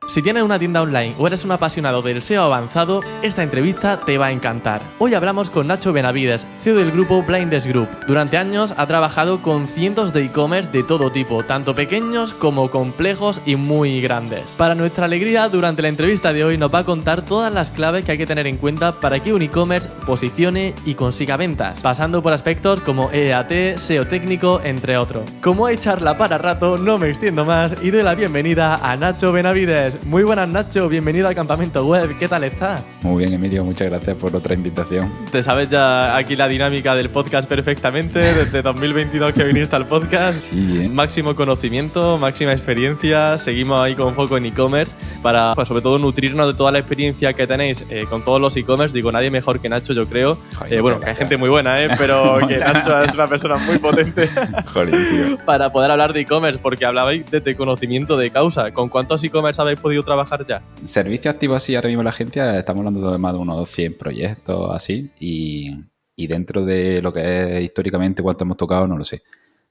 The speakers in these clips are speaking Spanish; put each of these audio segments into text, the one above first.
Si tienes una tienda online o eres un apasionado del SEO avanzado, esta entrevista te va a encantar. Hoy hablamos con Nacho Benavides, CEO del grupo Blindes Group. Durante años ha trabajado con cientos de e-commerce de todo tipo, tanto pequeños como complejos y muy grandes. Para nuestra alegría, durante la entrevista de hoy nos va a contar todas las claves que hay que tener en cuenta para que un e-commerce posicione y consiga ventas, pasando por aspectos como EAT, SEO técnico, entre otros. Como hay charla para rato, no me extiendo más y doy la bienvenida a Nacho Benavides. Muy buenas, Nacho, bienvenido al Campamento Web, ¿qué tal estás? Muy bien, Emilio, muchas gracias por otra invitación. Te sabes ya aquí la dinámica del podcast perfectamente, desde 2022 que viniste al podcast. Sí, bien. Máximo conocimiento, máxima experiencia, seguimos ahí con foco en e-commerce para, pues, sobre todo, nutrirnos de toda la experiencia que tenéis con todos los e-commerce. Digo, nadie mejor que Nacho, yo creo. Joder, Bueno, que hay gente muy buena, pero que Nacho es una persona muy potente. Joder, tío. Para poder hablar de e-commerce, porque hablabais de conocimiento de causa. ¿Con cuántos e-commerce habéis podido trabajar ya? Servicio activo así ahora mismo en la agencia, estamos hablando de más de unos 100 proyectos así y dentro de lo que es históricamente cuánto hemos tocado, no lo sé.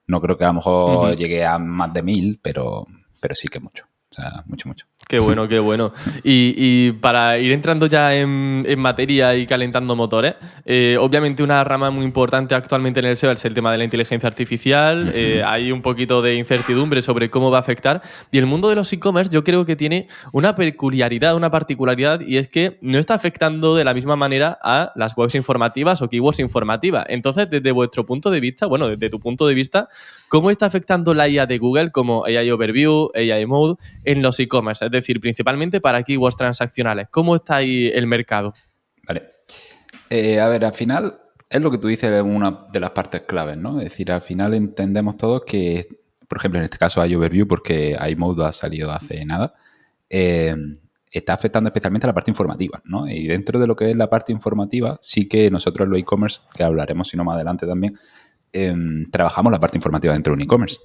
No creo que a lo mejor llegue a más de 1000, pero sí que mucho. O sea, mucho. Qué bueno, qué bueno. Y para ir entrando ya en materia y calentando motores, obviamente una rama muy importante actualmente en el SEO es el tema de la inteligencia artificial. Hay un poquito de incertidumbre sobre cómo va a afectar. Y el mundo de los e-commerce yo creo que tiene una peculiaridad, una particularidad, y es que no está afectando de la misma manera a las webs informativas o keywords informativas. Entonces, desde vuestro punto de vista, bueno, desde tu punto de vista, ¿cómo está afectando la IA de Google como AI Overview, AI Mode en los e-commerce? Es decir, principalmente para keywords transaccionales. ¿Cómo está ahí el mercado? Vale. A ver, al final es lo que tú dices, es una de las partes claves, ¿no? Es decir, al final entendemos todos que, por ejemplo, en este caso hay Overview porque iMode ha salido hace nada, está afectando especialmente a la parte informativa, ¿no? Y dentro de lo que es la parte informativa, sí que nosotros en los e-commerce, que hablaremos si no más adelante también, trabajamos la parte informativa dentro de un e-commerce.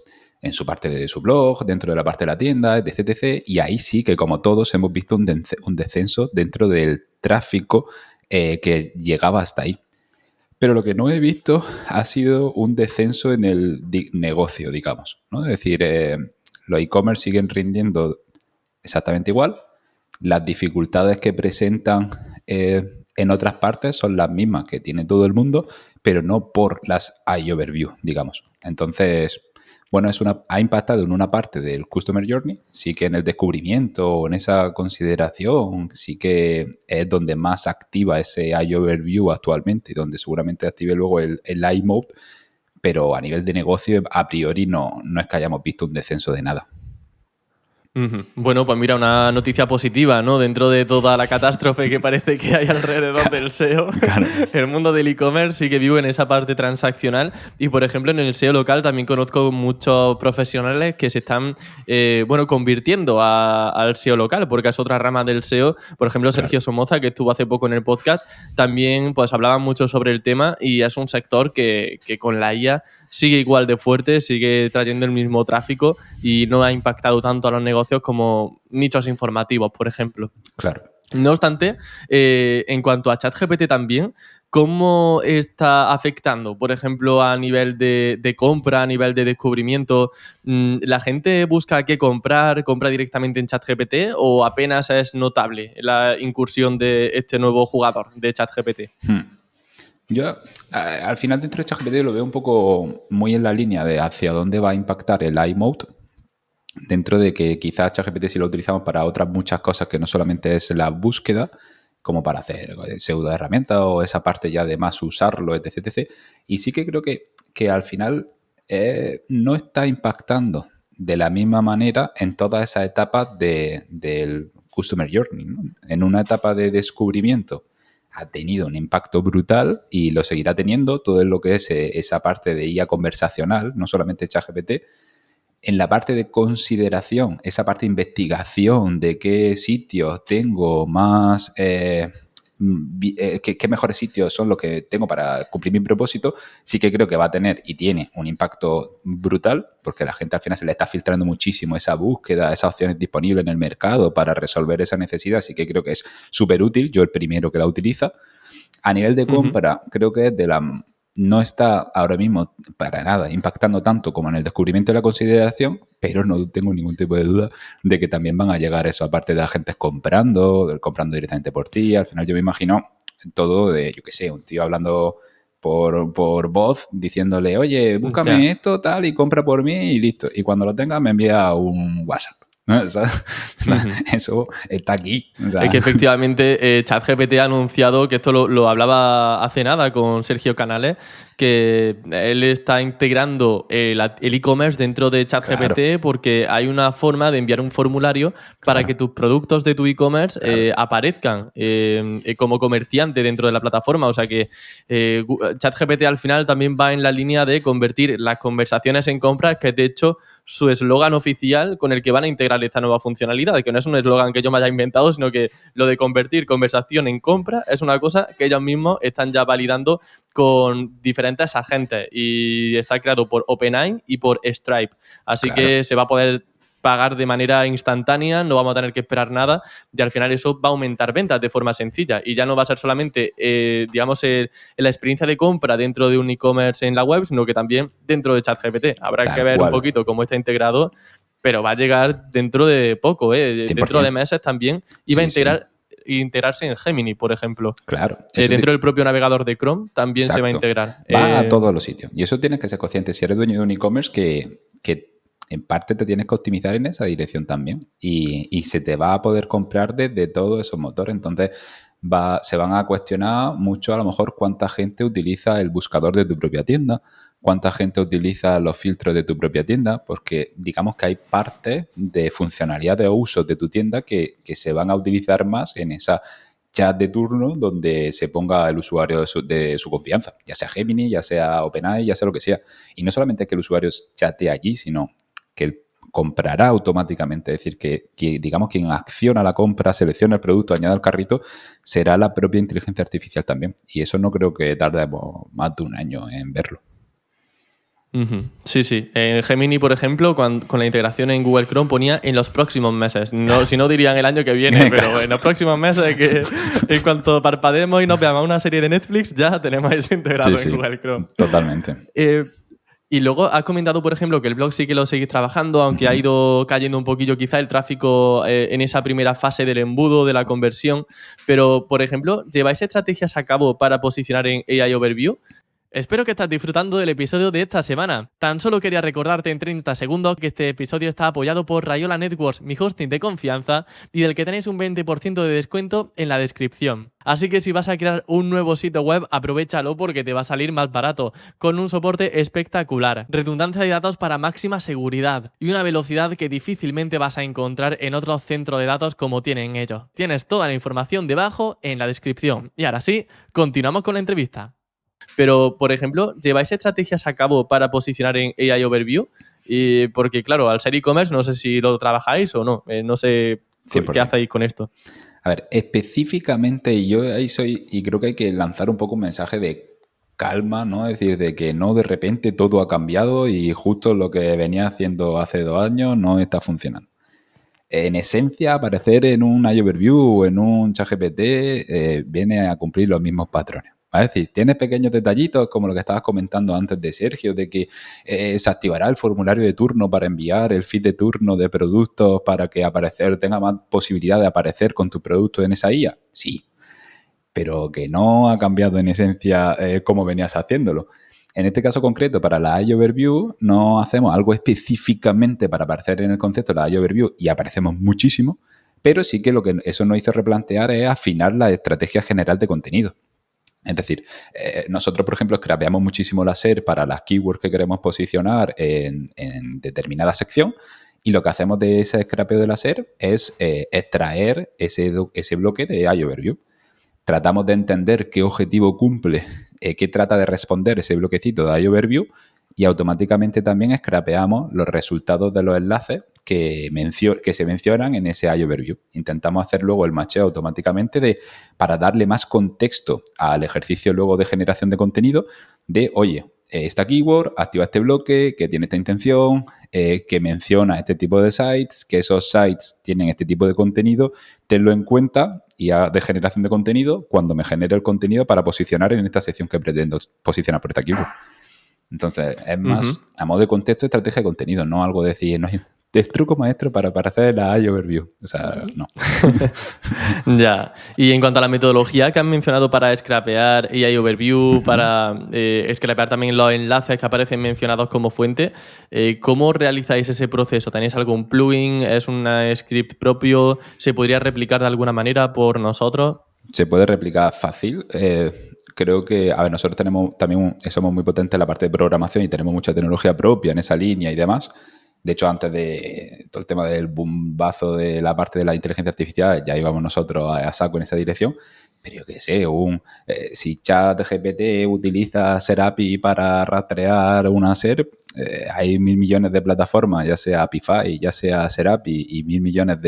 En su parte de su blog, dentro de la parte de la tienda, etc. Y ahí sí que, como todos, hemos visto un descenso dentro del tráfico que llegaba hasta ahí. Pero lo que no he visto ha sido un descenso en el negocio, digamos, ¿no? Es decir, los e-commerce siguen rindiendo exactamente igual. Las dificultades que presentan en otras partes son las mismas que tiene todo el mundo, pero no por las AI Overview, digamos. Entonces, bueno, ha impactado en una parte del Customer Journey, sí que en el descubrimiento o en esa consideración, sí que es donde más activa ese AI Overview actualmente y donde seguramente active luego el AI Mode, pero a nivel de negocio, a priori no es que hayamos visto un descenso de nada. Bueno, pues mira, una noticia positiva, ¿no? Dentro de toda la catástrofe que parece que hay alrededor del SEO, claro. El mundo del e-commerce sí que vive en esa parte transaccional y, por ejemplo, en el SEO local también conozco muchos profesionales que se están, convirtiendo al SEO local, porque es otra rama del SEO. Por ejemplo, Sergio Somoza, que estuvo hace poco en el podcast, también pues hablaba mucho sobre el tema y es un sector que con la IA sigue igual de fuerte, sigue trayendo el mismo tráfico y no ha impactado tanto a los negocios como nichos informativos, por ejemplo. Claro. No obstante, en cuanto a ChatGPT también, ¿cómo está afectando? Por ejemplo, a nivel de compra, a nivel de descubrimiento, ¿la gente busca qué compra directamente en ChatGPT o apenas es notable la incursión de este nuevo jugador de ChatGPT? Yo, al final, dentro de ChatGPT lo veo un poco muy en la línea de hacia dónde va a impactar el iMode, dentro de que quizás ChatGPT sí lo utilizamos para otras muchas cosas que no solamente es la búsqueda, como para hacer pseudo herramientas o esa parte ya de más usarlo, etc. Y sí que creo que al final no está impactando de la misma manera en todas esas etapas del Customer Journey, ¿no? En una etapa de descubrimiento ha tenido un impacto brutal y lo seguirá teniendo todo lo que es esa parte de IA conversacional, no solamente ChatGPT. En la parte de consideración, esa parte de investigación de qué sitios tengo más, qué mejores sitios son los que tengo para cumplir mi propósito, sí que creo que va a tener y tiene un impacto brutal, porque la gente al final se le está filtrando muchísimo esa búsqueda, esas opciones disponibles en el mercado para resolver esa necesidad, así que creo que es súper útil, yo el primero que la utiliza. A nivel de compra, creo que es de la no está ahora mismo para nada impactando tanto como en el descubrimiento de la consideración, pero no tengo ningún tipo de duda de que también van a llegar eso, aparte de agentes comprando directamente por ti. Al final yo me imagino todo de, yo qué sé, un tío hablando por voz, diciéndole, oye, búscame Ya. esto, tal, y compra por mí y listo. Y cuando lo tenga me envía un WhatsApp. ¿No? O sea, Ujú. eso está aquí. O sea, Es que efectivamente ChatGPT ha anunciado, que esto lo hablaba hace nada con Sergio Canales, que él está integrando el e-commerce dentro de claro, ChatGPT porque hay una forma de enviar un formulario para que claro, tus productos de tu e-commerce claro. aparezcan como comerciante dentro de la plataforma. O sea que ChatGPT al final también va en la línea de convertir las conversaciones en compras, que de hecho su eslogan oficial con el que van a integrar esta nueva funcionalidad, que no es un eslogan que yo me haya inventado, sino que lo de convertir conversación en compra es una cosa que ellos mismos están ya validando con diferentes agentes y está creado por OpenAI y por Stripe. Así Claro, que se va a poder pagar de manera instantánea, no vamos a tener que esperar nada y al final eso va a aumentar ventas de forma sencilla y ya no va a ser solamente, digamos, la experiencia de compra dentro de un e-commerce en la web, sino que también dentro de ChatGPT. Habrá que tal ver un cual. poquito cómo está integrado, pero va a llegar dentro de poco, dentro de 100%. meses también, y va a Sí, sí, integrarse en Gemini, por ejemplo. claro. Eso Dentro del propio navegador de Chrome también se va a exacto. integrar. Va a todos los sitios. Y eso tienes que ser consciente. Si eres dueño de un e-commerce, que en parte te tienes que optimizar en esa dirección también. Y se te va a poder comprar desde todos esos motores. Entonces, se van a cuestionar mucho a lo mejor cuánta gente utiliza el buscador de tu propia tienda, cuánta gente utiliza los filtros de tu propia tienda, porque digamos que hay partes de funcionalidad o usos de tu tienda que se van a utilizar más en esa chat de turno donde se ponga el usuario de su confianza, ya sea Gemini, ya sea OpenAI, ya sea lo que sea. Y no solamente que el usuario chatee allí, sino que él comprará automáticamente. Es decir, que digamos quien acciona la compra, selecciona el producto, añade al carrito, será la propia inteligencia artificial también. Y eso no creo que tardemos más de un año en verlo. Ujú. Sí, sí. En Gemini, por ejemplo, con la integración en Google Chrome ponía en los próximos meses. No, si no dirían el año que viene, pero en los próximos meses, que en cuanto parpadeemos y nos veamos una serie de Netflix, ya tenemos eso Sí, integrado en sí, Google Chrome. totalmente. Eh, y luego has comentado, por ejemplo, que el blog sí que lo seguís trabajando, aunque ha Ujú. ido cayendo un poquillo quizá el tráfico en esa primera fase del embudo, de la conversión. Pero, por ejemplo, ¿lleváis estrategias a cabo para posicionar en AI Overview? Espero que estás disfrutando del episodio de esta semana. Tan solo quería recordarte en 30 segundos que este episodio está apoyado por Rayola Networks, mi hosting de confianza, y del que tenéis un 20% de descuento en la descripción. Así que si vas a crear un nuevo sitio web, aprovéchalo porque te va a salir más barato, con un soporte espectacular, redundancia de datos para máxima seguridad y una velocidad que difícilmente vas a encontrar en otros centros de datos como tienen ellos. Tienes toda la información debajo en la descripción. Y ahora sí, continuamos con la entrevista. Pero, por ejemplo, ¿lleváis estrategias a cabo para posicionar en AI Overview? Porque, claro, al ser e-commerce, no sé si lo trabajáis o no. No sé qué 100%. hacéis con esto. A ver, específicamente yo ahí soy, y creo que hay que lanzar un poco un mensaje de calma, ¿no? Es decir, de que no de repente todo ha cambiado y justo lo que venía haciendo hace 2 años no está funcionando. En esencia, aparecer en un iOverview o en un ChatGPT viene a cumplir los mismos patrones. Es decir, tienes pequeños detallitos como lo que estabas comentando antes de Sergio, de que se activará el formulario de turno para enviar el feed de turno de productos para que tenga más posibilidad de aparecer con tu producto en esa IA. Sí, pero que no ha cambiado en esencia cómo venías haciéndolo. En este caso concreto, para la AI Overview, no hacemos algo específicamente para aparecer en el concepto de la AI Overview y aparecemos muchísimo, pero sí que lo que eso nos hizo replantear es afinar la estrategia general de contenido. Es decir, nosotros, por ejemplo, scrapeamos muchísimo la SER para las keywords que queremos posicionar en determinada sección y lo que hacemos de ese scrapeo de la SER es extraer ese bloque de AI Overview. Tratamos de entender qué objetivo cumple, qué trata de responder ese bloquecito de iOverview y automáticamente también scrapeamos los resultados de los enlaces que se mencionan en ese iOverview. Intentamos hacer luego el macheo automáticamente para darle más contexto al ejercicio luego de generación de contenido de, oye, esta keyword, activa este bloque, que tiene esta intención, que menciona este tipo de sites, que esos sites tienen este tipo de contenido, tenlo en cuenta y de generación de contenido cuando me genere el contenido para posicionar en esta sección que pretendo posicionar por esta keyword. Entonces, es más a modo de contexto, estrategia de contenido, no algo de decir, no es truco maestro para hacer la AI overview. O sea, no. Ya. Y en cuanto a la metodología que han mencionado para scrapear AI Overview, para scrapear también los enlaces que aparecen mencionados como fuente, ¿cómo realizáis ese proceso? ¿Tenéis algún plugin? ¿Es un script propio? ¿Se podría replicar de alguna manera por nosotros? Se puede replicar fácil. Creo que, a ver, nosotros somos muy potentes en la parte de programación y tenemos mucha tecnología propia en esa línea y demás. De hecho, antes de todo el tema del bombazo de la parte de la inteligencia artificial, ya íbamos nosotros a saco en esa dirección. Pero yo qué sé, si ChatGPT utiliza Serapi para rastrear una SERP, hay 1.000 millones de plataformas, ya sea Apify, ya sea Serapi, y 1.000 millones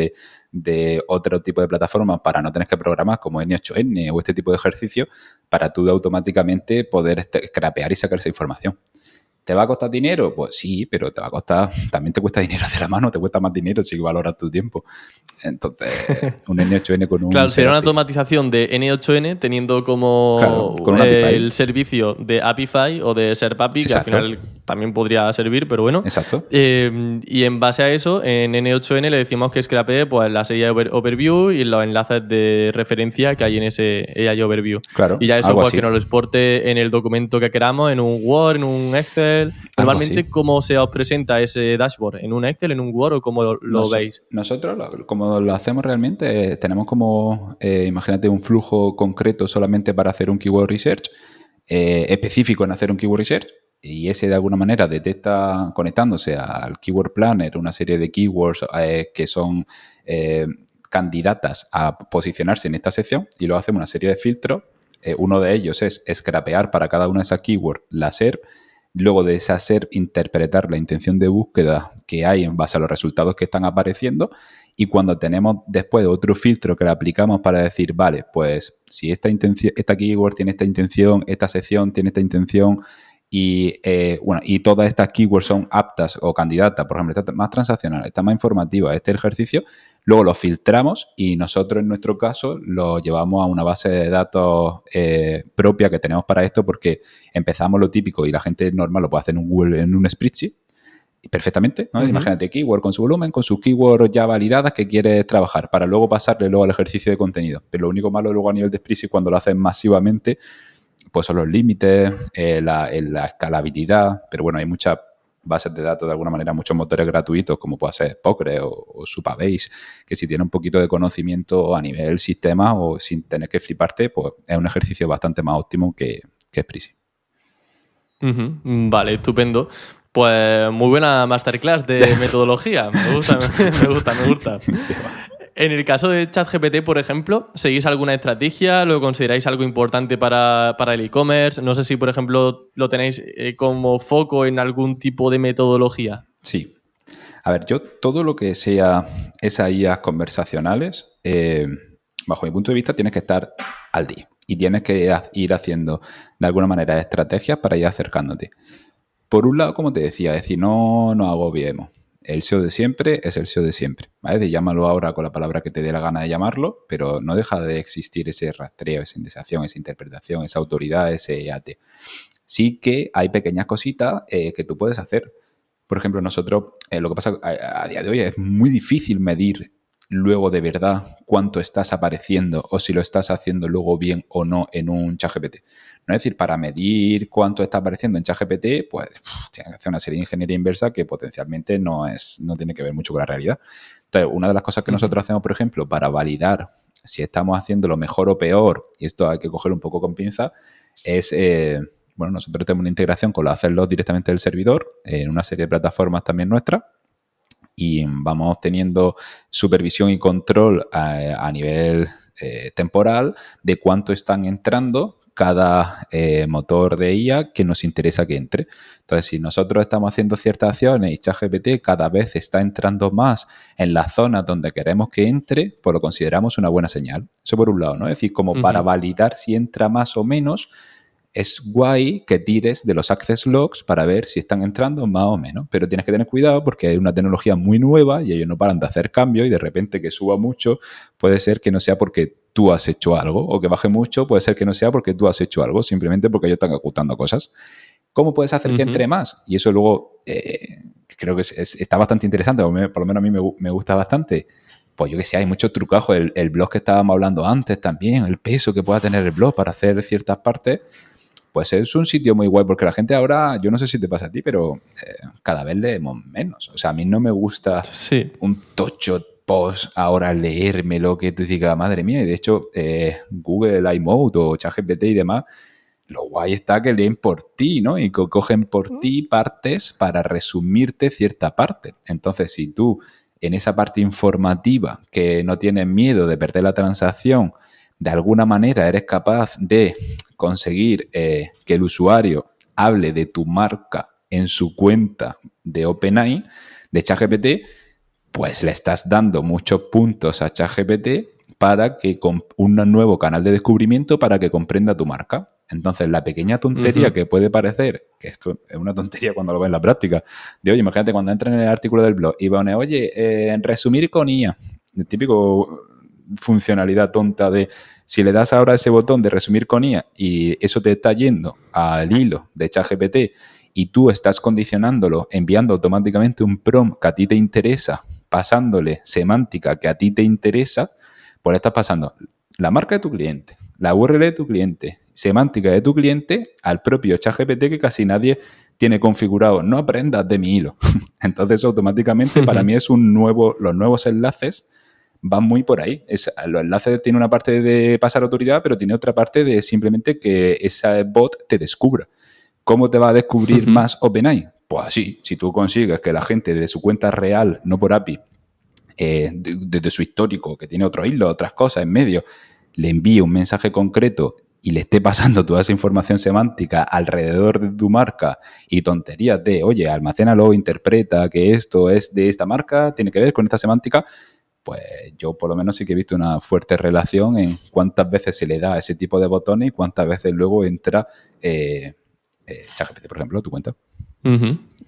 de otro tipo de plataformas para no tener que programar como N8N o este tipo de ejercicio para tú automáticamente poder scrapear y sacar esa información. ¿Te va a costar dinero? Pues sí, pero te va a costar, también te cuesta dinero hacia la mano, te cuesta más dinero si valoras tu tiempo. Entonces, un N8N con un Claro, sería una Serapi. automatización de N8N teniendo como Claro, con un Apify. el servicio de Apify o de SerpAPI, Exacto. que al final también podría servir, pero bueno. Exacto. Y en base a eso, en N8N le decimos que scrapee pues, la AI Overview y los enlaces de referencia que hay en ese AI Overview. Claro, Y ya eso, algo pues así. que nos lo exporte en el documento que queramos, en un Word, en un Excel. Normalmente, así. ¿cómo se os presenta ese dashboard? ¿En un Excel, en un Word o cómo lo veis? Nosotros, como lo hacemos realmente, tenemos como, imagínate, un flujo concreto solamente para hacer un keyword research, específico en hacer un keyword research, y ese de alguna manera detecta, conectándose al Keyword Planner, una serie de keywords que son candidatas a posicionarse en esta sección, y luego hacemos una serie de filtros. Uno de ellos es scrapear para cada una de esas keywords la SERP. Luego de esa SERP, interpretar la intención de búsqueda que hay en base a los resultados que están apareciendo. Y cuando tenemos después otro filtro que le aplicamos para decir, vale, pues si esta keyword tiene esta intención, esta sección tiene esta intención, y todas estas keywords son aptas o candidatas, por ejemplo, esta más transaccional, esta más informativa, este ejercicio, luego lo filtramos y nosotros en nuestro caso lo llevamos a una base de datos propia que tenemos para esto, porque empezamos lo típico y la gente normal lo puede hacer en un Google, en un spreadsheet perfectamente, ¿no? Imagínate keyword con su volumen, con sus keywords ya validadas que quieres trabajar, para luego pasarle luego al ejercicio de contenido. Pero lo único malo luego a nivel de spreadsheet cuando lo haces masivamente, pues son los límites, la escalabilidad, pero bueno, hay muchas bases de datos de alguna manera, muchos motores gratuitos como puede ser Postgres o Supabase, que si tiene un poquito de conocimiento a nivel sistema o sin tener que fliparte, pues es un ejercicio bastante más óptimo que Spreadsheet. Vale, estupendo. Pues muy buena masterclass de metodología. Me gusta, me gusta. En el caso de ChatGPT, por ejemplo, ¿seguís alguna estrategia? ¿Lo consideráis algo importante para el e-commerce? No sé si, por ejemplo, lo tenéis como foco en algún tipo de metodología. Sí. A ver, yo todo lo que sea esas IAs conversacionales, bajo mi punto de vista, tienes que estar al día y tienes que ir haciendo de alguna manera estrategias para ir acercándote. Por un lado, como te decía, es decir, no nos agobiemos. El SEO de siempre es el SEO de siempre, ¿vale? Llámalo ahora con la palabra que te dé la gana de llamarlo, pero no deja de existir ese rastreo, esa indexación, esa interpretación, esa autoridad, ese EAT. Sí que hay pequeñas cositas que tú puedes hacer. Por ejemplo, nosotros, lo que pasa a día de hoy es muy difícil medir luego de verdad cuánto estás apareciendo o si lo estás haciendo luego bien o no en un ChatGPT. No es decir, para medir cuánto está apareciendo en ChatGPT, pues tienes que hacer una serie de ingeniería inversa que potencialmente no tiene que ver mucho con la realidad. Entonces, una de las cosas que nosotros hacemos, por ejemplo, para validar si estamos haciendo lo mejor o peor, y esto hay que cogerlo un poco con pinza, es... nosotros tenemos una integración con los hacerlo directamente del servidor en una serie de plataformas también nuestras, y vamos teniendo supervisión y control a nivel temporal de cuánto están entrando cada motor de IA que nos interesa que entre. Entonces, si nosotros estamos haciendo ciertas acciones y ChatGPT cada vez está entrando más en las zonas donde queremos que entre, pues lo consideramos una buena señal. Eso por un lado, ¿no? Es decir, como para validar si entra más o menos, es guay que tires de los access logs para ver si están entrando más o menos, pero tienes que tener cuidado porque hay una tecnología muy nueva y ellos no paran de hacer cambios y de repente que suba mucho puede ser que no sea porque tú has hecho algo, o que baje mucho puede ser que no sea porque tú has hecho algo, simplemente porque ellos están ocultando cosas. ¿Cómo puedes hacer que entre más? Y eso luego creo que está bastante interesante, por lo menos a mí me gusta bastante. Pues yo que sé, hay muchos trucajos. El blog que estábamos hablando antes también, el peso que pueda tener el blog para hacer ciertas partes, pues es un sitio muy guay, porque la gente ahora, yo no sé si te pasa a ti, pero cada vez leemos menos. O sea, a mí no me gusta un tocho post ahora leérmelo que tú digas, madre mía, y de hecho Google iMode o ChatGPT y demás, lo guay está que leen por ti, ¿no? Y cogen por ti partes para resumirte cierta parte. Entonces, si tú en esa parte informativa que no tienes miedo de perder la transacción, de alguna manera eres capaz de conseguir que el usuario hable de tu marca en su cuenta de OpenAI, de ChatGPT, pues le estás dando muchos puntos a ChatGPT para que con un nuevo canal de descubrimiento para que comprenda tu marca. Entonces, la pequeña tontería que puede parecer, que es una tontería cuando lo ves en la práctica, de oye, imagínate cuando entran en el artículo del blog y pone, oye, en resumir con IA, el típico funcionalidad tonta de si le das ahora ese botón de resumir con IA y eso te está yendo al hilo de ChatGPT y tú estás condicionándolo, enviando automáticamente un prompt que a ti te interesa, pasándole semántica que a ti te interesa, pues le estás pasando la marca de tu cliente, la URL de tu cliente, semántica de tu cliente al propio ChatGPT que casi nadie tiene configurado. No aprendas de mi hilo. Entonces, automáticamente, para mí es los nuevos enlaces van muy por ahí. Los enlaces tienen una parte de pasar autoridad, pero tiene otra parte de simplemente que ese bot te descubra. ¿Cómo te va a descubrir más OpenAI? Pues así, si tú consigues que la gente de su cuenta real, no por API, desde su histórico, que tiene otro hilo, otras cosas en medio, le envíe un mensaje concreto y le esté pasando toda esa información semántica alrededor de tu marca y tonterías de, oye, almacénalo, interpreta que esto es de esta marca, tiene que ver con esta semántica, pues yo por lo menos sí que he visto una fuerte relación en cuántas veces se le da ese tipo de botones y cuántas veces luego entra ChatGPT, por ejemplo, tu cuenta.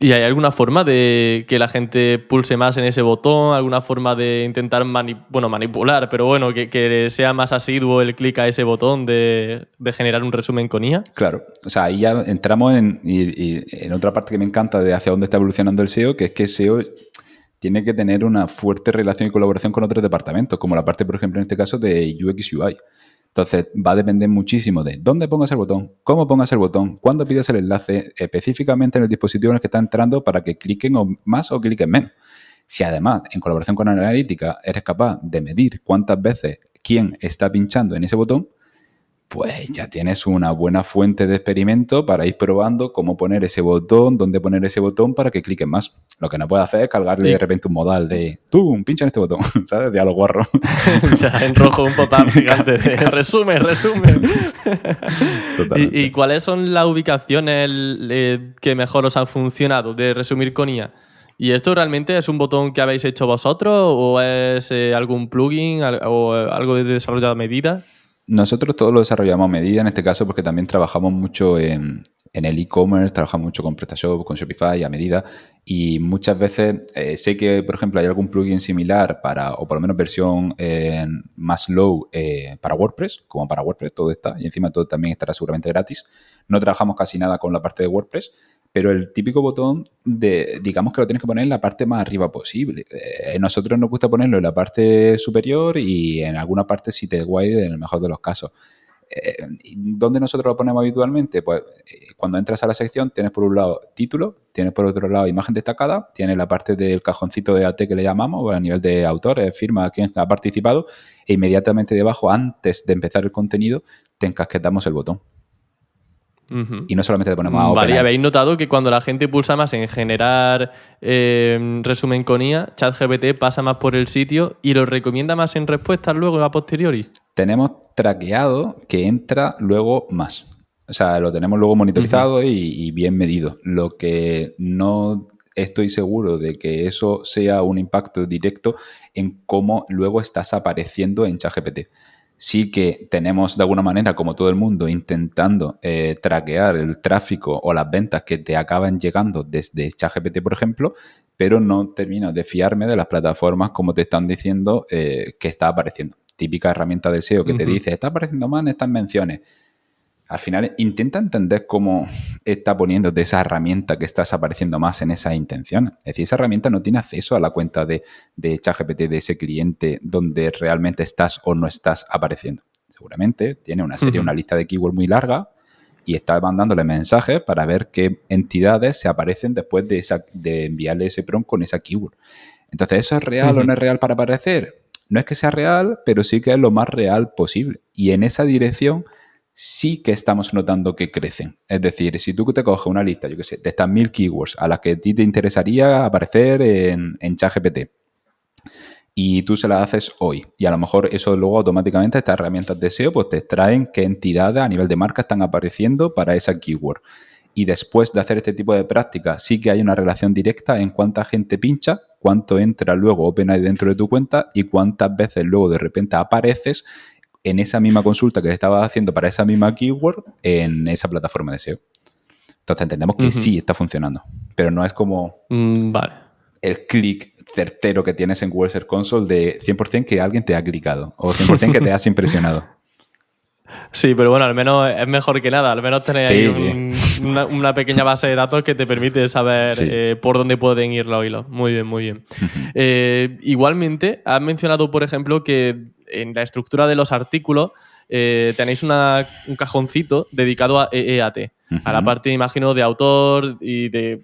¿Y hay alguna forma de que la gente pulse más en ese botón? ¿Alguna forma de intentar manipular, pero bueno, que sea más asiduo el clic a ese botón de generar un resumen con IA? Claro, o sea, ahí ya entramos en otra parte que me encanta de hacia dónde está evolucionando el SEO, que es que el SEO tiene que tener una fuerte relación y colaboración con otros departamentos, como la parte, por ejemplo, en este caso de UX UI. Entonces, va a depender muchísimo de dónde pongas el botón, cómo pongas el botón, cuándo pides el enlace, específicamente en el dispositivo en el que está entrando para que cliquen más o cliquen menos. Si además, en colaboración con Analytica, eres capaz de medir cuántas veces quién está pinchando en ese botón, pues ya tienes una buena fuente de experimento para ir probando cómo poner ese botón, dónde poner ese botón para que cliquen más. Lo que no puedes hacer es cargarle de repente un modal de tú, pincha en este botón, ¿sabes? De a lo guarro. Ya, en rojo un pop-up gigante de resume. ¿Y cuáles son las ubicaciones que mejor os han funcionado de resumir con IA? ¿Y esto realmente es un botón que habéis hecho vosotros o es algún plugin o algo de desarrollo a medida? Nosotros todo lo desarrollamos a medida, en este caso, porque también trabajamos mucho en el e-commerce, trabajamos mucho con PrestaShop, con Shopify a medida, y muchas veces sé que, por ejemplo, hay algún plugin similar o por lo menos versión más low para WordPress, como para WordPress todo está, y encima todo también estará seguramente gratis. No trabajamos casi nada con la parte de WordPress, pero el típico botón, digamos que lo tienes que poner en la parte más arriba posible. Nosotros nos gusta ponerlo en la parte superior y en alguna parte si te guay en el mejor de los casos. ¿Dónde nosotros lo ponemos habitualmente? Pues cuando entras a la sección tienes por un lado título, tienes por otro lado imagen destacada, tienes la parte del cajoncito de AT que le llamamos, a nivel de autores, firma, quién ha participado, e inmediatamente debajo, antes de empezar el contenido, te encasquetamos el botón. Y no solamente te ponemos a OpenAI. Vale, ¿habéis notado que cuando la gente pulsa más en generar resumen con IA, ChatGPT pasa más por el sitio y lo recomienda más en respuestas luego a posteriori? Tenemos traqueado que entra luego más. O sea, lo tenemos luego monitorizado y bien medido. Lo que no estoy seguro de que eso sea un impacto directo en cómo luego estás apareciendo en ChatGPT. Sí que tenemos de alguna manera, como todo el mundo, intentando traquear el tráfico o las ventas que te acaban llegando desde ChatGPT, por ejemplo, pero no termino de fiarme de las plataformas como te están diciendo que está apareciendo. Típica herramienta de SEO que te dice, está apareciendo mal en estas menciones. Al final intenta entender cómo está poniéndote esa herramienta que estás apareciendo más en esa intención. Es decir, esa herramienta no tiene acceso a la cuenta de ChatGPT de ese cliente donde realmente estás o no estás apareciendo. Seguramente tiene una serie, una lista de keywords muy larga y está mandándole mensajes para ver qué entidades se aparecen después de enviarle ese prompt con esa keyword. Entonces, ¿eso es real o no es real para aparecer? No es que sea real, pero sí que es lo más real posible. Y en esa dirección sí que estamos notando que crecen. Es decir, si tú te coges una lista, yo qué sé, de estas 1000 keywords a las que a ti te interesaría aparecer en ChatGPT y tú se las haces hoy, y a lo mejor eso luego automáticamente estas herramientas de SEO pues te extraen qué entidades a nivel de marca están apareciendo para esa keyword. Y después de hacer este tipo de prácticas, sí que hay una relación directa en cuánta gente pincha, cuánto entra luego OpenAI dentro de tu cuenta y cuántas veces luego de repente apareces en esa misma consulta que estabas haciendo para esa misma keyword en esa plataforma de SEO. Entonces entendemos que sí está funcionando, pero no es como Vale. el clic certero que tienes en Google Search Console de 100% que alguien te ha clicado o 100% que te has impresionado. Sí, pero bueno, al menos es mejor que nada. Al menos tener ahí Sí. una pequeña base de datos que te permite saber Sí. por dónde pueden ir los hilos. Muy bien, muy bien. Igualmente, has mencionado, por ejemplo, que en la estructura de los artículos tenéis un cajoncito dedicado a EEAT, a la parte, imagino, de autor y de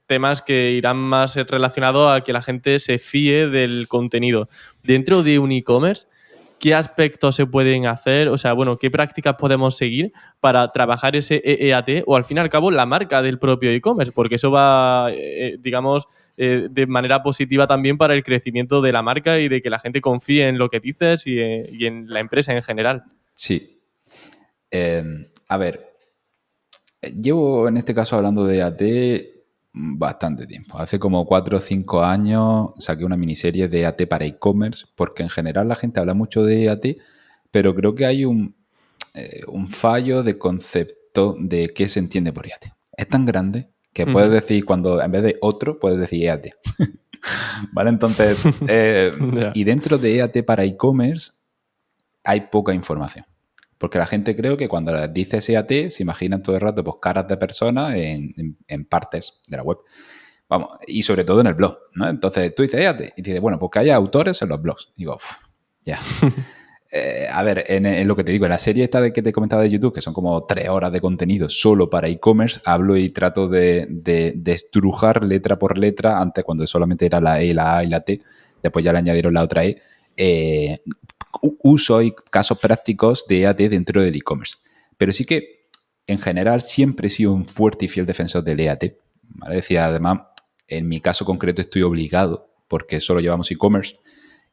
temas que irán más relacionados a que la gente se fíe del contenido. Dentro de un e-commerce, ¿qué aspectos se pueden hacer? O sea, bueno, ¿qué prácticas podemos seguir para trabajar ese EEAT o al fin y al cabo la marca del propio e-commerce? Porque eso va, digamos, de manera positiva también para el crecimiento de la marca y de que la gente confíe en lo que dices y en la empresa en general. Sí. A ver, llevo en este caso hablando de EAT bastante tiempo. Hace como 4 o 5 años saqué una miniserie de EAT para e-commerce, porque en general la gente habla mucho de EAT, pero creo que hay un fallo de concepto de qué se entiende por EAT. Es tan grande que puedes decir, cuando en vez de otro, puedes decir EAT. ¿Vale? Entonces, y dentro de EAT para e-commerce hay poca información. Porque la gente creo que cuando les dices EAT se imaginan todo el rato pues, caras de personas en partes de la web. Vamos, y sobre todo en el blog, ¿no? Entonces tú dices EAT y dices, bueno, pues que haya autores en los blogs. Digo, ya. A ver, en lo que te digo, en la serie esta de que te he comentado de YouTube, que son como 3 horas de contenido solo para e-commerce, hablo y trato de estrujar letra por letra, antes cuando solamente era la E, la A y la T, después ya le añadieron la otra E, uso y casos prácticos de EAT dentro del e-commerce. Pero sí que, en general, siempre he sido un fuerte y fiel defensor del EAT. ¿Vale? Decía, además, en mi caso concreto estoy obligado, porque solo llevamos e-commerce,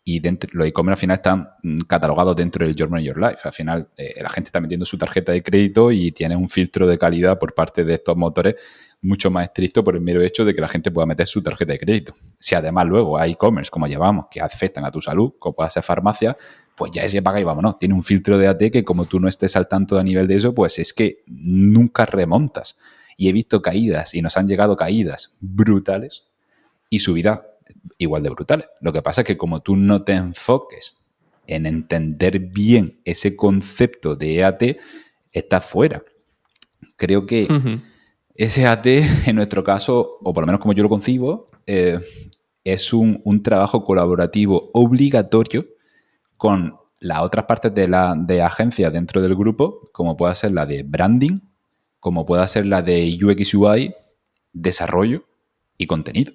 y dentro, los e-commerce al final están catalogados dentro del Journey Your Life. Al final, la gente está metiendo su tarjeta de crédito y tiene un filtro de calidad por parte de estos motores mucho más estricto por el mero hecho de que la gente pueda meter su tarjeta de crédito. Si además luego hay e-commerce, como llevamos, que afectan a tu salud, como puede ser farmacia, pues ya ese paga y vámonos. Tiene un filtro de AT que como tú no estés al tanto a nivel de eso, pues es que nunca remontas. Y he visto caídas y nos han llegado caídas brutales y subidas igual de brutales. Lo que pasa es que como tú no te enfoques en entender bien ese concepto de EAT, estás fuera. Creo que ese EAT, en nuestro caso, o por lo menos como yo lo concibo, es un trabajo colaborativo obligatorio con las otras partes de agencia dentro del grupo, como pueda ser la de branding, como pueda ser la de UX UI, desarrollo y contenido.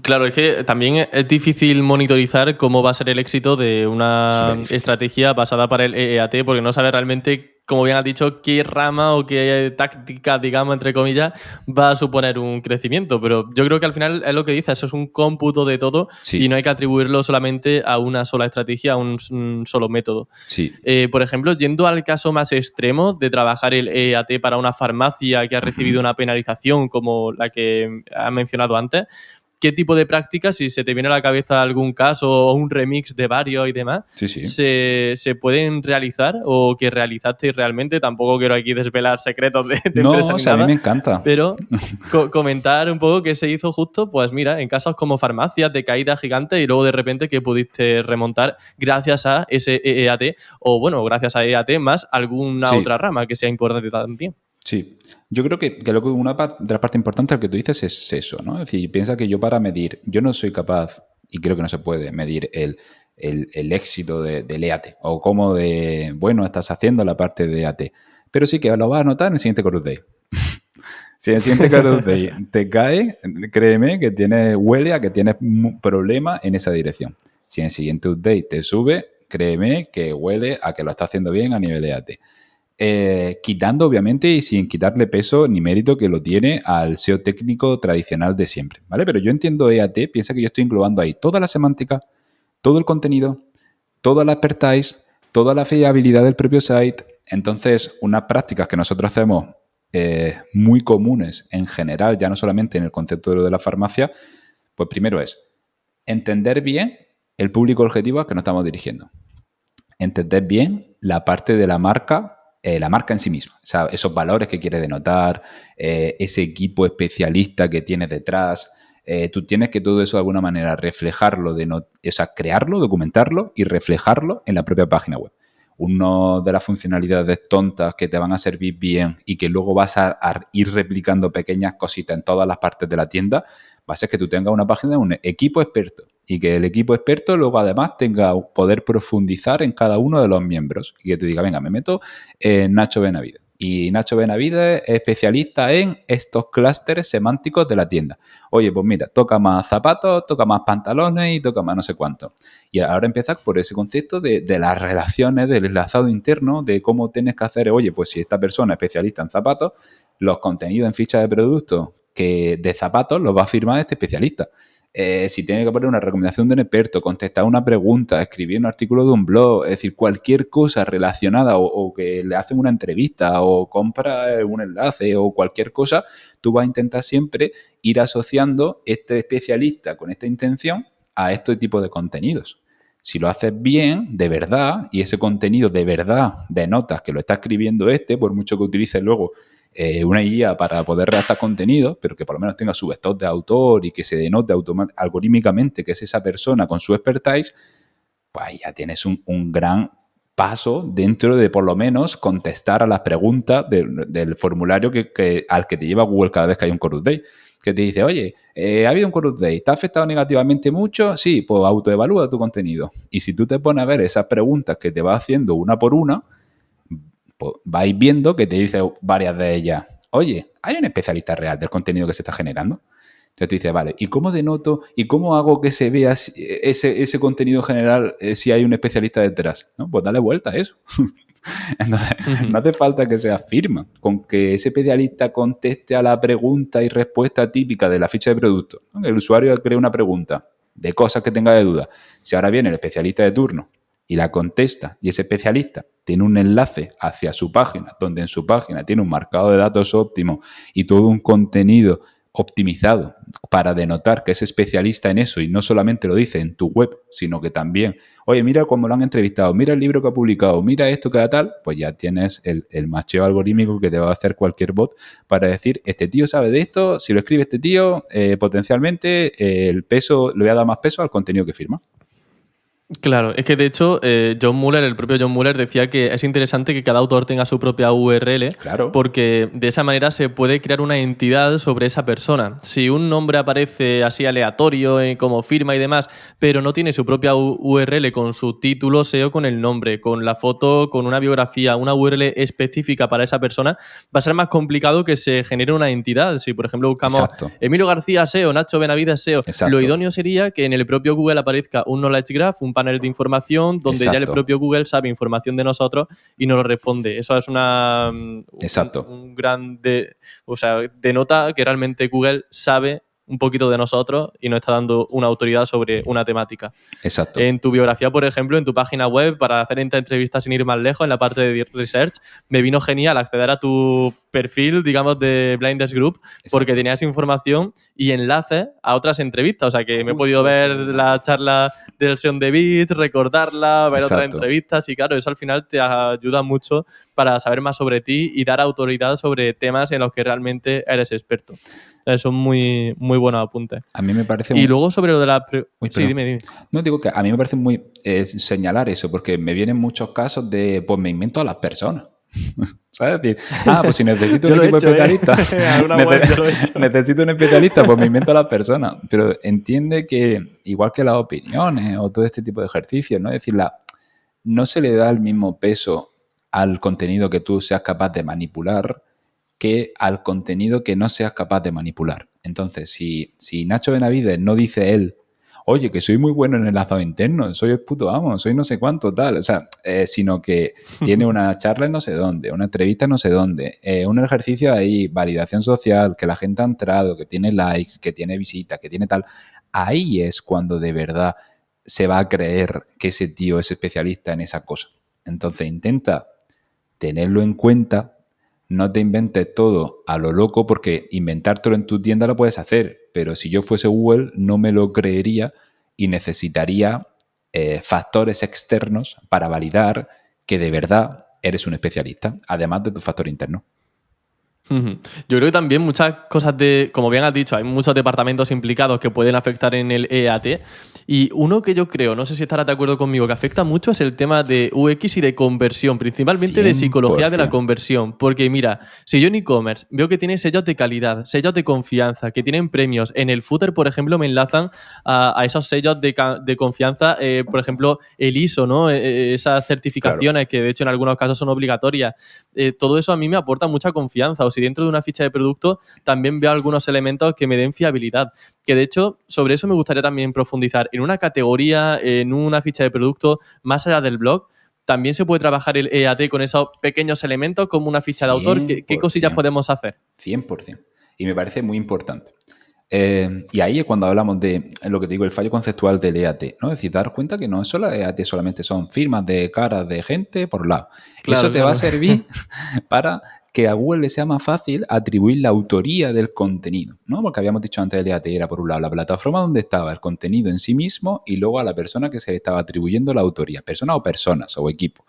Claro, es que también es difícil monitorizar cómo va a ser el éxito de una estrategia basada para el EEAT, porque no sabes realmente, como bien has dicho, qué rama o qué táctica, digamos, entre comillas, va a suponer un crecimiento. Pero yo creo que al final es lo que dices, eso es un cómputo de todo y no hay que atribuirlo solamente a una sola estrategia, a un solo método. Sí. Por ejemplo, yendo al caso más extremo de trabajar el EAT para una farmacia que ha recibido una penalización como la que has mencionado antes, qué tipo de prácticas, si se te viene a la cabeza algún caso o un remix de varios y demás, Sí, sí. se pueden realizar o que realizasteis realmente. Tampoco quiero aquí desvelar secretos de empresa No, o ni sea, a mí nada, me encanta. pero comentar un poco qué se hizo justo, pues mira, en casos como farmacias de caída gigante y luego de repente que pudiste remontar gracias a ese EEAT o bueno, gracias a EEAT más alguna Sí, otra rama que sea importante también. sí. Yo creo que lo que de las partes importantes que tú dices es eso, ¿no? Es decir, piensa que yo para medir, yo no soy capaz, y creo que no se puede medir el éxito del EAT o cómo de bueno estás haciendo la parte de EAT. Pero sí que lo vas a notar en el siguiente Chorus Day. Si en el siguiente Chorus Day te cae, créeme que huele a que tienes un problema en esa dirección. Si en el siguiente update te sube, créeme que huele a que lo está haciendo bien a nivel EAT. Quitando, obviamente, y sin quitarle peso ni mérito que lo tiene al SEO técnico tradicional de siempre, ¿vale? Pero yo entiendo EAT, piensa que yo estoy englobando ahí toda la semántica, todo el contenido, toda la expertise, toda la fiabilidad del propio site. Entonces, unas prácticas que nosotros hacemos muy comunes en general, ya no solamente en el concepto de lo de la farmacia, pues primero es entender bien el público objetivo al que nos estamos dirigiendo. Entender bien la parte de la marca en sí misma, o sea, esos valores que quiere denotar, ese equipo especialista que tiene detrás. Tú tienes que todo eso de alguna manera reflejarlo, o sea, crearlo, documentarlo y reflejarlo en la propia página web. Una de las funcionalidades tontas que te van a servir bien y que luego vas a ir replicando pequeñas cositas en todas las partes de la tienda, va a ser que tú tengas una página de un equipo experto y que el equipo experto luego además tenga poder profundizar en cada uno de los miembros y que te diga, venga, me meto en Nacho Benavides. Y Nacho Benavides es especialista en estos clústeres semánticos de la tienda. Oye, pues mira, toca más zapatos, toca más pantalones y toca más no sé cuánto. Y ahora empiezas por ese concepto de las relaciones, del enlazado interno, de cómo tienes que hacer, oye, pues si esta persona es especialista en zapatos, los contenidos en ficha de productos que de zapatos los va a firmar este especialista. Si tiene que poner una recomendación de un experto, contestar una pregunta, escribir un artículo de un blog, es decir, cualquier cosa relacionada o que le hacen una entrevista o compra un enlace o cualquier cosa, tú vas a intentar siempre ir asociando este especialista con esta intención a este tipo de contenidos. Si lo haces bien, de verdad, y ese contenido de verdad denotas que lo está escribiendo por mucho que utilices luego una guía para poder redactar contenido, pero que por lo menos tenga su vector de autor y que se denote algorítmicamente que es esa persona con su expertise, pues ya tienes un gran paso dentro de por lo menos contestar a las preguntas del formulario al que te lleva Google cada vez que hay un Chorus Day. Que te dice, oye, ha habido un Chorus Day, ¿te ha afectado negativamente mucho? Sí, pues autoevalúa tu contenido. Y si tú te pones a ver esas preguntas que te va haciendo una por una, pues vais viendo que te dice varias de ellas, oye, ¿hay un especialista real del contenido que se está generando? Entonces tú dices, vale, ¿y cómo denoto y cómo hago que se vea ese contenido general si hay un especialista detrás? ¿No? Pues dale vuelta a eso. Entonces, no hace falta que sea firma. Con que ese especialista conteste a la pregunta y respuesta típica de la ficha de producto, ¿no? El usuario crea una pregunta de cosas que tenga de duda. Si ahora viene el especialista de turno y la contesta y ese especialista tiene un enlace hacia su página, donde en su página tiene un marcado de datos óptimo y todo un contenido optimizado para denotar que es especialista en eso y no solamente lo dice en tu web, sino que también, oye, mira cómo lo han entrevistado, mira el libro que ha publicado, mira esto que da tal, pues ya tienes el macheo algorítmico que te va a hacer cualquier bot para decir, este tío sabe de esto, si lo escribe este tío, potencialmente el peso, le voy a dar más peso al contenido que firma. Claro, es que de hecho John Mueller, el propio John Mueller, decía que es interesante que cada autor tenga su propia URL Claro. porque de esa manera se puede crear una entidad sobre esa persona. Si un nombre aparece así aleatorio como firma y demás, pero no tiene su propia URL con su título SEO, con el nombre, con la foto, con una biografía, una URL específica para esa persona, va a ser más complicado que se genere una entidad. Si por ejemplo buscamos Exacto. Emilio García SEO, Nacho Benavides SEO, Exacto. lo idóneo sería que en el propio Google aparezca un knowledge graph, un panel de información donde Exacto. ya el propio Google sabe información de nosotros y nos lo responde. Eso es Exacto. un gran o sea, denota que realmente Google sabe un poquito de nosotros y nos está dando una autoridad sobre una temática. Exacto. En tu biografía, por ejemplo, en tu página web, para hacer esta entrevista sin ir más lejos, en la parte de research, me vino genial acceder a tu perfil, digamos, de Blinders Group, porque Exacto. tenías información y enlaces a otras entrevistas. O sea, que me he Justo podido ver eso. la charla del Sean de Beats, recordarla, ver otras Exacto. entrevistas y claro, eso al final te ayuda mucho para saber más sobre ti y dar autoridad sobre temas en los que realmente eres experto. Son muy, muy buenos apuntes. A mí me parece Y luego sobre lo de la... Uy, Sí, perdón. dime. No, digo que a mí me parece muy señalar eso, porque me vienen muchos casos de, pues me invento a las personas. ¿Sabes? Decir, pues si necesito un Yo lo he equipo hecho, especialista, Alguna web yo lo he hecho. necesito un especialista, pues me invento a las personas. Pero entiende que, igual que las opiniones o todo este tipo de ejercicios, ¿no? Es decir, no se le da el mismo peso al contenido que tú seas capaz de manipular que al contenido que no seas capaz de manipular. Entonces, si Nacho Benavides no dice él, oye, que soy muy bueno en enlazado interno, soy el puto amo, soy no sé cuánto, tal, o sea, sino que tiene una charla en no sé dónde, una entrevista en no sé dónde, un ejercicio ahí, validación social, que la gente ha entrado, que tiene likes, que tiene visitas, que tiene tal, ahí es cuando de verdad se va a creer que ese tío es especialista en esa cosa. Entonces intenta tenerlo en cuenta, no te inventes todo a lo loco, porque inventártelo en tu tienda lo puedes hacer, pero si yo fuese Google no me lo creería y necesitaría factores externos para validar que de verdad eres un especialista, además de tu factor interno. Yo creo que también muchas cosas como bien has dicho, hay muchos departamentos implicados que pueden afectar en el EAT y uno que yo creo, no sé si estarás de acuerdo conmigo, que afecta mucho es el tema de UX y de conversión, principalmente de psicología de la 100%. conversión, porque mira, si yo en e-commerce veo que tiene sellos de calidad, sellos de confianza, que tienen premios, en el footer, por ejemplo, me enlazan a esos sellos de confianza, por ejemplo, el ISO, ¿no? Esas certificaciones que de hecho en algunos casos son obligatorias, todo eso a mí me aporta mucha confianza. O si dentro de una ficha de producto también veo algunos elementos que me den fiabilidad. Que de hecho, sobre eso me gustaría también profundizar. En una categoría, en una ficha de producto, más allá del blog, también se puede trabajar el EAT con esos pequeños elementos como una ficha de autor. ¿Qué cosillas podemos hacer? 100%. Y me parece muy importante. Y ahí es cuando hablamos de lo que te digo, el fallo conceptual del EAT, ¿no? Es decir, dar cuenta que no es solo EAT, solamente son firmas de caras de gente por un lado. Claro, Eso te va a claro. servir para que a Google le sea más fácil atribuir la autoría del contenido, ¿no? Porque habíamos dicho antes del EAT era por un lado la plataforma donde estaba el contenido en sí mismo y luego a la persona que se le estaba atribuyendo la autoría, persona o personas o equipo.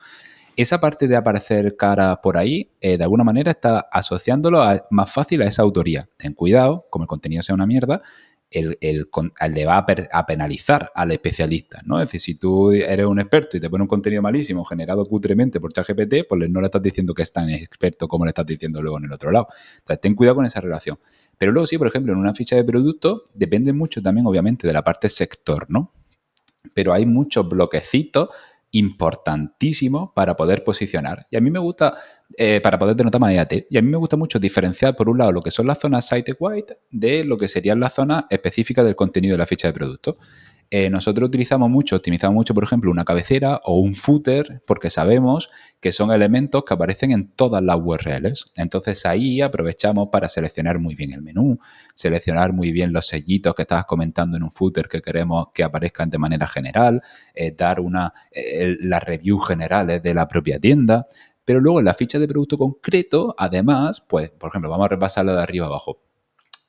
Esa parte de aparecer cara por ahí, de alguna manera está asociándolo más fácil a esa autoría. Ten cuidado, como el contenido sea una mierda, le va a penalizar al especialista, ¿no? Es decir, si tú eres un experto y te pone un contenido malísimo generado cutremente por ChatGPT, pues no le estás diciendo que es tan experto como le estás diciendo luego en el otro lado. Entonces, ten cuidado con esa relación. Pero luego sí, por ejemplo, en una ficha de producto depende mucho también, obviamente, de la parte sector, ¿no? Pero hay muchos bloquecitos importantísimos para poder posicionar. Y a mí me gusta, para poder denotar más EAT, y a mí me gusta mucho diferenciar, por un lado, lo que son las zonas site-wide de lo que serían las zonas específicas del contenido de la ficha de producto. Nosotros optimizamos mucho, por ejemplo, una cabecera o un footer, porque sabemos que son elementos que aparecen en todas las URLs. Entonces ahí aprovechamos para seleccionar muy bien el menú, seleccionar muy bien los sellitos que estabas comentando en un footer que queremos que aparezcan de manera general, dar las reviews generales de la propia tienda. Pero luego en la ficha de producto concreto, además, pues, por ejemplo, vamos a repasarla de arriba abajo.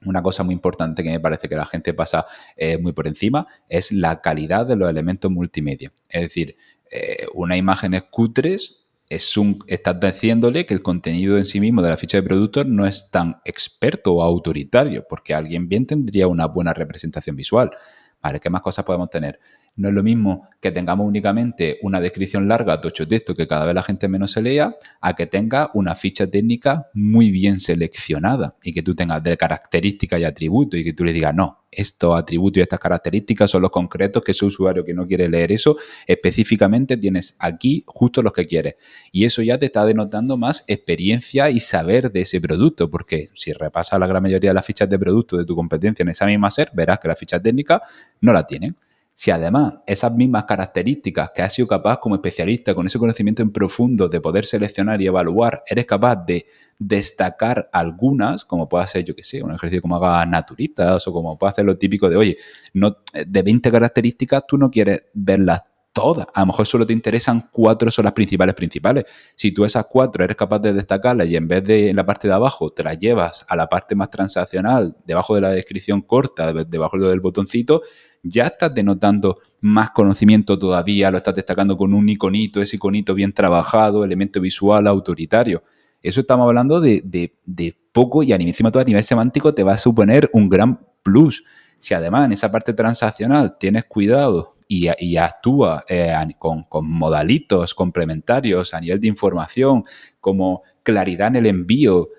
Una cosa muy importante que me parece que la gente pasa muy por encima es la calidad de los elementos multimedia. Es decir, unas imágenes cutres estás diciéndole que el contenido en sí mismo de la ficha de productos no es tan experto o autoritario, porque alguien bien tendría una buena representación visual. Vale, ¿qué más cosas podemos tener? No es lo mismo que tengamos únicamente una descripción larga, tocho texto, que cada vez la gente menos se lea, a que tenga una ficha técnica muy bien seleccionada y que tú tengas de características y atributos y que tú le digas, no, estos atributos y estas características son los concretos que ese usuario que no quiere leer eso, específicamente tienes aquí justo los que quieres. Y eso ya te está denotando más experiencia y saber de ese producto, porque si repasas la gran mayoría de las fichas de producto de tu competencia en esa misma SER, verás que la ficha técnica no la tienen. Si además esas mismas características que has sido capaz como especialista, con ese conocimiento en profundo de poder seleccionar y evaluar, eres capaz de destacar algunas, como puede ser, yo que sé, un ejercicio como haga naturistas o como puede hacer lo típico de, oye, no, de 20 características tú no quieres verlas todas. A lo mejor solo te interesan 4, son las principales. Si tú esas 4 eres capaz de destacarlas y en vez de en la parte de abajo te las llevas a la parte más transaccional, debajo de la descripción corta, debajo del botoncito, ya estás denotando más conocimiento todavía, lo estás destacando con un iconito, ese iconito bien trabajado, elemento visual autoritario. Eso estamos hablando de poco y encima todo a nivel semántico te va a suponer un gran plus. Si además en esa parte transaccional tienes cuidado y actúa con modalitos complementarios a nivel de información, como claridad en el envío,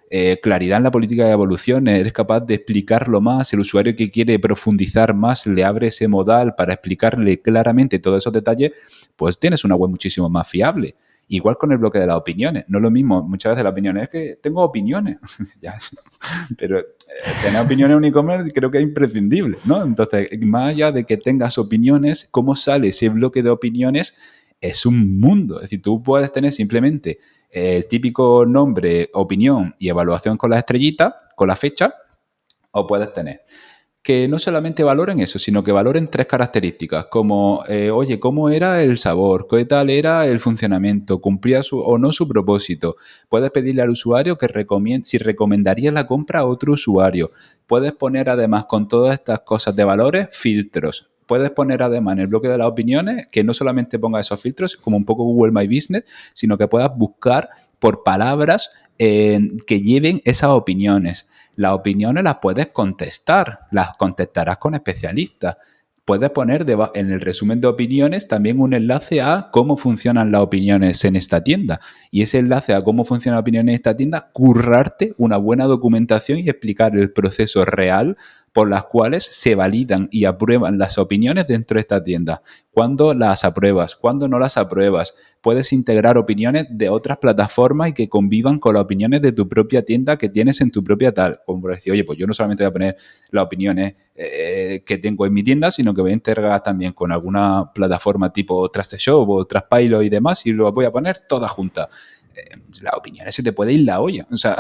claridad en la política de evoluciones, eres capaz de explicarlo más, el usuario que quiere profundizar más le abre ese modal para explicarle claramente todos esos detalles, pues tienes una web muchísimo más fiable. Igual con el bloque de las opiniones. No es lo mismo, muchas veces la opinión es que tengo opiniones. Ya, pero tener opiniones en un e-commerce creo que es imprescindible, ¿no? Entonces, más allá de que tengas opiniones, cómo sale ese bloque de opiniones es un mundo. Es decir, tú puedes tener simplemente el típico nombre, opinión y evaluación con las estrellitas, con la fecha, o puedes tener que no solamente valoren eso, sino que valoren 3 características, como, oye, ¿cómo era el sabor? ¿Qué tal era el funcionamiento? ¿Cumplía o no su propósito? Puedes pedirle al usuario que si recomendaría la compra a otro usuario. Puedes poner además con todas estas cosas de valores, filtros. Puedes poner además en el bloque de las opiniones que no solamente ponga esos filtros, como un poco Google My Business, sino que puedas buscar por palabras que lleven esas opiniones. Las opiniones las puedes contestar, las contestarás con especialistas. Puedes poner en el resumen de opiniones también un enlace a cómo funcionan las opiniones en esta tienda. Y ese enlace a cómo funcionan las opiniones en esta tienda, currarte una buena documentación y explicar el proceso real por las cuales se validan y aprueban las opiniones dentro de esta tienda. ¿Cuándo las apruebas? ¿Cuándo no las apruebas? Puedes integrar opiniones de otras plataformas y que convivan con las opiniones de tu propia tienda que tienes en tu propia tal. Como por decir, oye, pues yo no solamente voy a poner las opiniones que tengo en mi tienda, sino que voy a integrar también con alguna plataforma tipo TrustedShop o Trustpilot y demás y lo voy a poner todas juntas. Las opiniones se te puede ir la olla. O sea,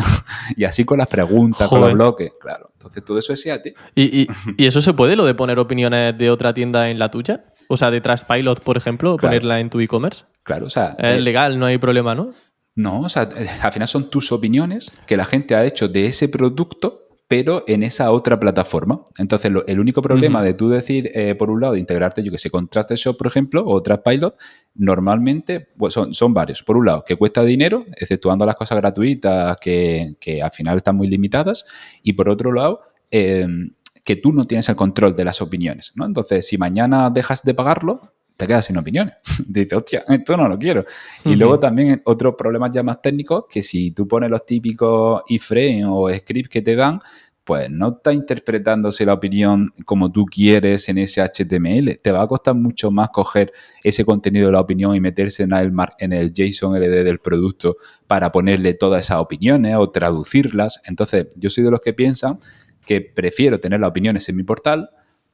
y así con las preguntas, con los bloques, claro. Entonces todo eso es SEAT. ¿Y eso se puede, lo de poner opiniones de otra tienda en la tuya? O sea, de Trustpilot, por ejemplo, Claro. ponerla en tu e-commerce. Claro, o sea... Es legal, no hay problema, ¿no? No, o sea, al final son tus opiniones que la gente ha hecho de ese producto, pero en esa otra plataforma. Entonces, el único problema de tú decir, por un lado, de integrarte, yo que sé, con TrustedShop, por ejemplo, o Trustpilot, normalmente pues son varios. Por un lado, que cuesta dinero, exceptuando las cosas gratuitas que al final están muy limitadas. Y por otro lado, que tú no tienes el control de las opiniones, ¿no? Entonces, si mañana dejas de pagarlo, te quedas sin opiniones. Dices, hostia, esto no lo quiero. Y luego también otros problemas ya más técnicos, que si tú pones los típicos iframe o scripts que te dan, pues no está interpretándose la opinión como tú quieres en ese HTML. Te va a costar mucho más coger ese contenido de la opinión y meterse en el JSON LD del producto para ponerle todas esas opiniones o traducirlas. Entonces, yo soy de los que piensan que prefiero tener las opiniones en mi portal,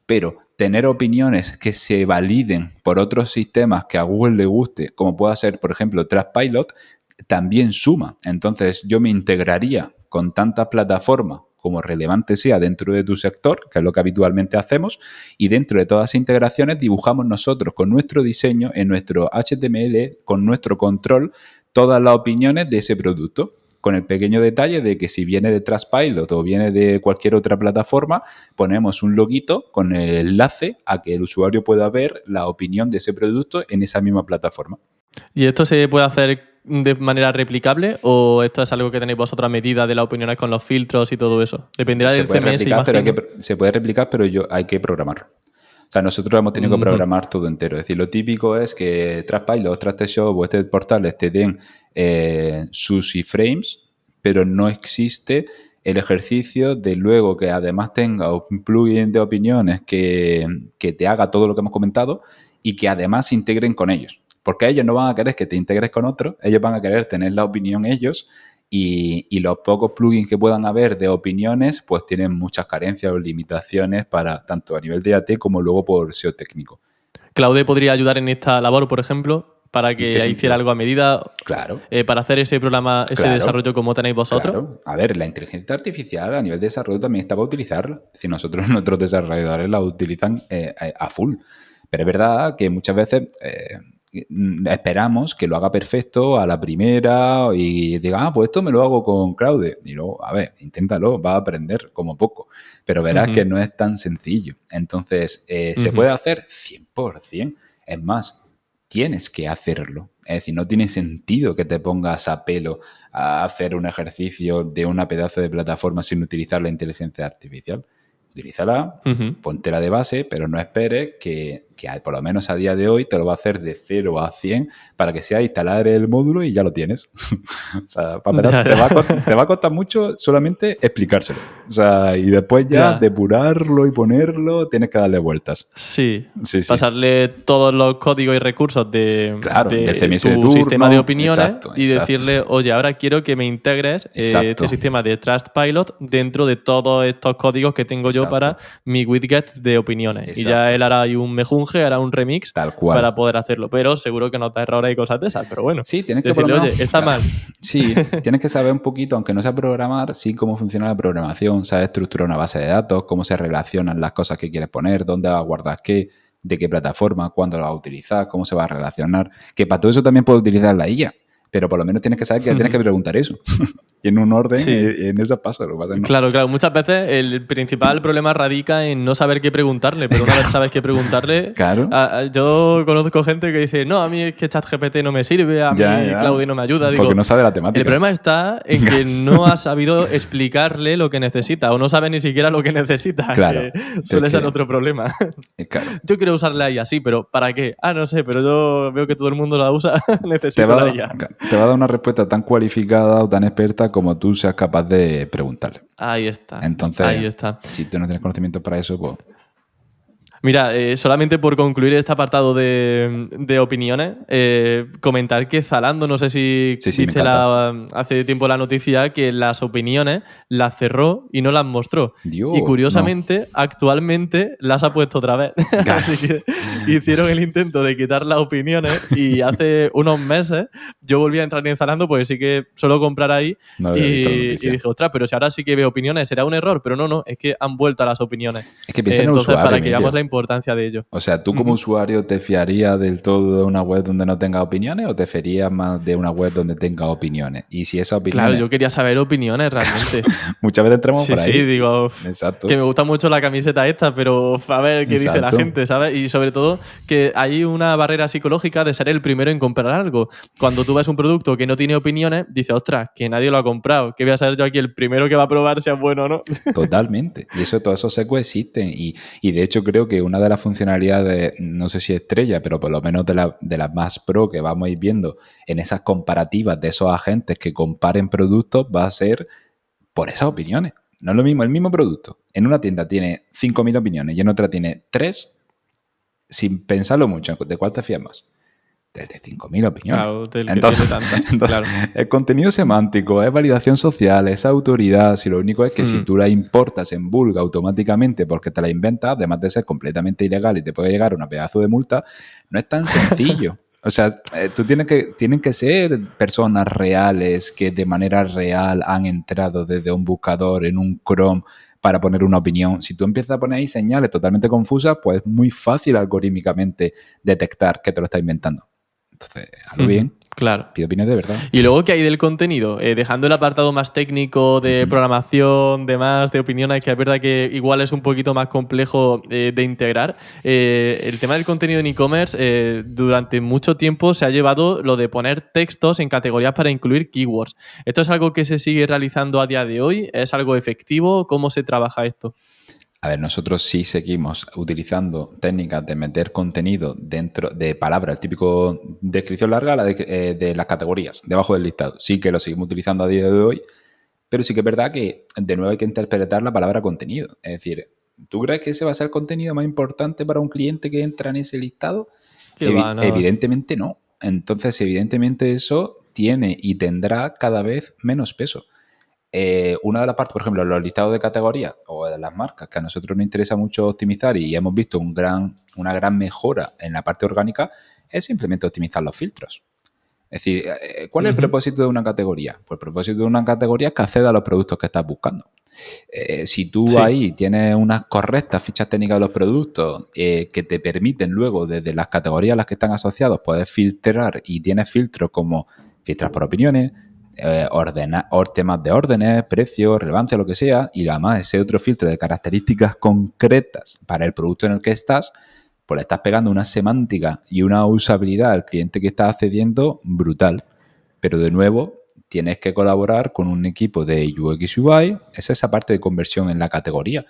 pero tener opiniones que se validen por otros sistemas que a Google le guste, como pueda ser, por ejemplo, Trustpilot, también suma. Entonces, yo me integraría con tantas plataformas como relevante sea dentro de tu sector, que es lo que habitualmente hacemos, y dentro de todas esas integraciones dibujamos nosotros con nuestro diseño, en nuestro HTML, con nuestro control, todas las opiniones de ese producto, con el pequeño detalle de que si viene de Trustpilot o viene de cualquier otra plataforma, ponemos un loguito con el enlace a que el usuario pueda ver la opinión de ese producto en esa misma plataforma. ¿Y esto se puede hacer de manera replicable o esto es algo que tenéis vosotras medida de las opiniones con los filtros y todo eso? Dependerá del CMS, imagino. Se puede replicar, pero hay que programarlo. O sea, nosotros hemos tenido que programar todo entero. Es decir, lo típico es que Trustpilot, TrustedShop o este portales te den sus iframes, pero no existe el ejercicio de luego que además tenga un plugin de opiniones que te haga todo lo que hemos comentado y que además se integren con ellos. Porque ellos no van a querer que te integres con otros, ellos van a querer tener la opinión ellos y los pocos plugins que puedan haber de opiniones pues tienen muchas carencias o limitaciones para tanto a nivel de AT como luego por SEO técnico. Claude podría ayudar en esta labor, por ejemplo, para ¿En que qué hiciera sentido? algo a medida, Claro, para hacer ese programa, ese claro, desarrollo como tenéis vosotros. claro. A ver, la inteligencia artificial a nivel de desarrollo también está para utilizarla. Es decir, nosotros, nuestros desarrolladores la utilizan a full. Pero es verdad que muchas veces esperamos que lo haga perfecto a la primera y diga, pues esto me lo hago con Claude. Y luego, a ver, inténtalo, vas a aprender como poco. Pero verás Ujú, que no es tan sencillo. Entonces, ¿se ujú. puede hacer? 100%. Es más, tienes que hacerlo. Es decir, no tiene sentido que te pongas a pelo a hacer un ejercicio de una pedazo de plataforma sin utilizar la inteligencia artificial. Utilízala, Ujú. póntela de base, pero no esperes que por lo menos a día de hoy te lo va a hacer de 0 a 100 para que sea instalar el módulo y ya lo tienes. O sea, para empezar, Ya, ya. te va a costar mucho solamente explicárselo. O sea, y después ya Ya. depurarlo y ponerlo, tienes que darle vueltas. Sí. Sí, sí. Pasarle todos los códigos y recursos Claro, del de CMS de tu sistema de turno. opiniones Exacto, y exacto. decirle, oye, ahora quiero que me integres este Exacto, sistema de Trustpilot dentro de todos estos códigos que tengo yo para exacto, mi widget de opiniones. Y ya exacto. él hará ahí un mejunje, hará un remix Tal cual. para poder hacerlo. Pero seguro que nota errores y cosas de esas. Pero bueno, Sí, tienes que por lo decirle, menos, oye, está mal. sí, tienes que saber un poquito, aunque no sea programar, sí cómo funciona la programación, saber estructurar una base de datos, cómo se relacionan las cosas que quieres poner, dónde vas a guardar qué, de qué plataforma, cuándo lo vas a utilizar, cómo se va a relacionar. Que para todo eso también puedes utilizar la IA, pero por lo menos tienes que saber que tienes que preguntar eso. Y en un orden, Sí. en esos pasos, lo que pasa es que no. Claro, claro. Muchas veces el principal problema radica en no saber qué preguntarle, pero una vez sabes qué preguntarle, Claro, yo conozco gente que dice, no, a mí es que ChatGPT no me sirve, a ya, mí ya. Claudio no me ayuda. Porque Digo, no sabe la el temática. problema está en que no has sabido explicarle lo que necesita o no sabe ni siquiera lo que necesita, Claro, que pero es suele ser que, otro problema. claro, Yo quiero usarla ahí así, pero ¿para qué? Ah, no sé, pero yo veo que todo el mundo la usa, te necesito va, la a, IA. te va a dar una respuesta tan cualificada o tan experta como tú seas capaz de preguntarle. Ahí está, Entonces, ahí está. si tú no tienes conocimiento para eso, pues Mira, solamente por concluir este apartado de opiniones, comentar que Zalando, no sé si sí, me viste encanta. hace tiempo la noticia, que las opiniones las cerró y no las mostró. Y Dios, no. curiosamente, actualmente las ha puesto otra vez. Claro. Así que hicieron el intento de quitar las opiniones y hace unos meses yo volví a entrar en Zalando, pues sí que suelo comprar ahí No había visto la y noticia. dije, ostras, pero si ahora sí que veo opiniones, ¿será un error? Pero no, es que han vuelto a las opiniones. Es que piensa en el Entonces, usuario, para que veamos la Emilio. importancia de ello. O sea, ¿tú como Ujú. usuario te fiarías del todo de una web donde no tenga opiniones o te fiarías más de una web donde tenga opiniones? Y si esas Claro, opiniones, yo quería saber opiniones realmente. muchas veces entramos Sí, por sí, ahí. digo, que Exacto, me gusta mucho la camiseta esta, pero a ver qué dice la exacto. gente, ¿sabes? Y sobre todo que hay una barrera psicológica de ser el primero en comprar algo. Cuando tú ves un producto que no tiene opiniones, dices, ostras, que nadie lo ha comprado, que voy a ser yo aquí el primero que va a probar si es bueno o no. Totalmente. Y eso, todos esos secos existen. Y de hecho creo que una de las funcionalidades, no sé si estrella, pero por lo menos de las más pro que vamos a ir viendo en esas comparativas de esos agentes que comparen productos va a ser por esas opiniones. No es lo mismo, el mismo producto. En una tienda tiene 5.000 opiniones y en otra tiene 3. Sin pensarlo mucho, ¿de cuál te fías más? Desde 5.000 opiniones. Claro, del que Entonces, tiene tantas, entonces, claro. el contenido semántico, es validación social, es autoridad. Si lo único es que si Mm. tú la importas en vulga automáticamente porque te la inventas, además de ser completamente ilegal y te puede llegar una pedazo de multa, no es tan sencillo. O sea, tienen que ser personas reales que de manera real han entrado desde un buscador en un Chrome para poner una opinión. Si tú empiezas a poner ahí señales totalmente confusas, pues es muy fácil algorítmicamente detectar que te lo está inventando. Entonces, hazlo Ujú, bien, claro. pide opinión de verdad. Y luego, ¿qué hay del contenido? Dejando el apartado más técnico de Ujú. programación, de opiniones, que es verdad que igual es un poquito más complejo de integrar. El tema del contenido en e-commerce, durante mucho tiempo se ha llevado lo de poner textos en categorías para incluir keywords. ¿Esto es algo que se sigue realizando a día de hoy? ¿Es algo efectivo? ¿Cómo se trabaja esto? A ver, nosotros sí seguimos utilizando técnicas de meter contenido dentro de palabras, el típico descripción larga, de las categorías, debajo del listado. Sí que lo seguimos utilizando a día de hoy, pero sí que es verdad que de nuevo hay que interpretar la palabra contenido. Es decir, ¿tú crees que ese va a ser el contenido más importante para un cliente que entra en ese listado? Que va, nada. Evidentemente no. Entonces, evidentemente eso tiene y tendrá cada vez menos peso. una de las partes, por ejemplo, los listados de categorías o de las marcas que a nosotros nos interesa mucho optimizar y hemos visto una gran mejora en la parte orgánica, es simplemente optimizar los filtros. Es decir, ¿cuál es el propósito de una categoría? Pues el propósito de una categoría es que acceda a los productos que estás buscando. Si tú ahí tienes unas correctas fichas técnicas de los productos que te permiten luego, desde las categorías a las que están asociados, poder filtrar y tienes filtros como filtrar por opiniones, temas de órdenes, precios, relevancia, lo que sea, y además ese otro filtro de características concretas para el producto en el que estás, pues le estás pegando una semántica y una usabilidad al cliente que está accediendo brutal. Pero de nuevo, tienes que colaborar con un equipo de UX UI, es esa parte de conversión en la categoría.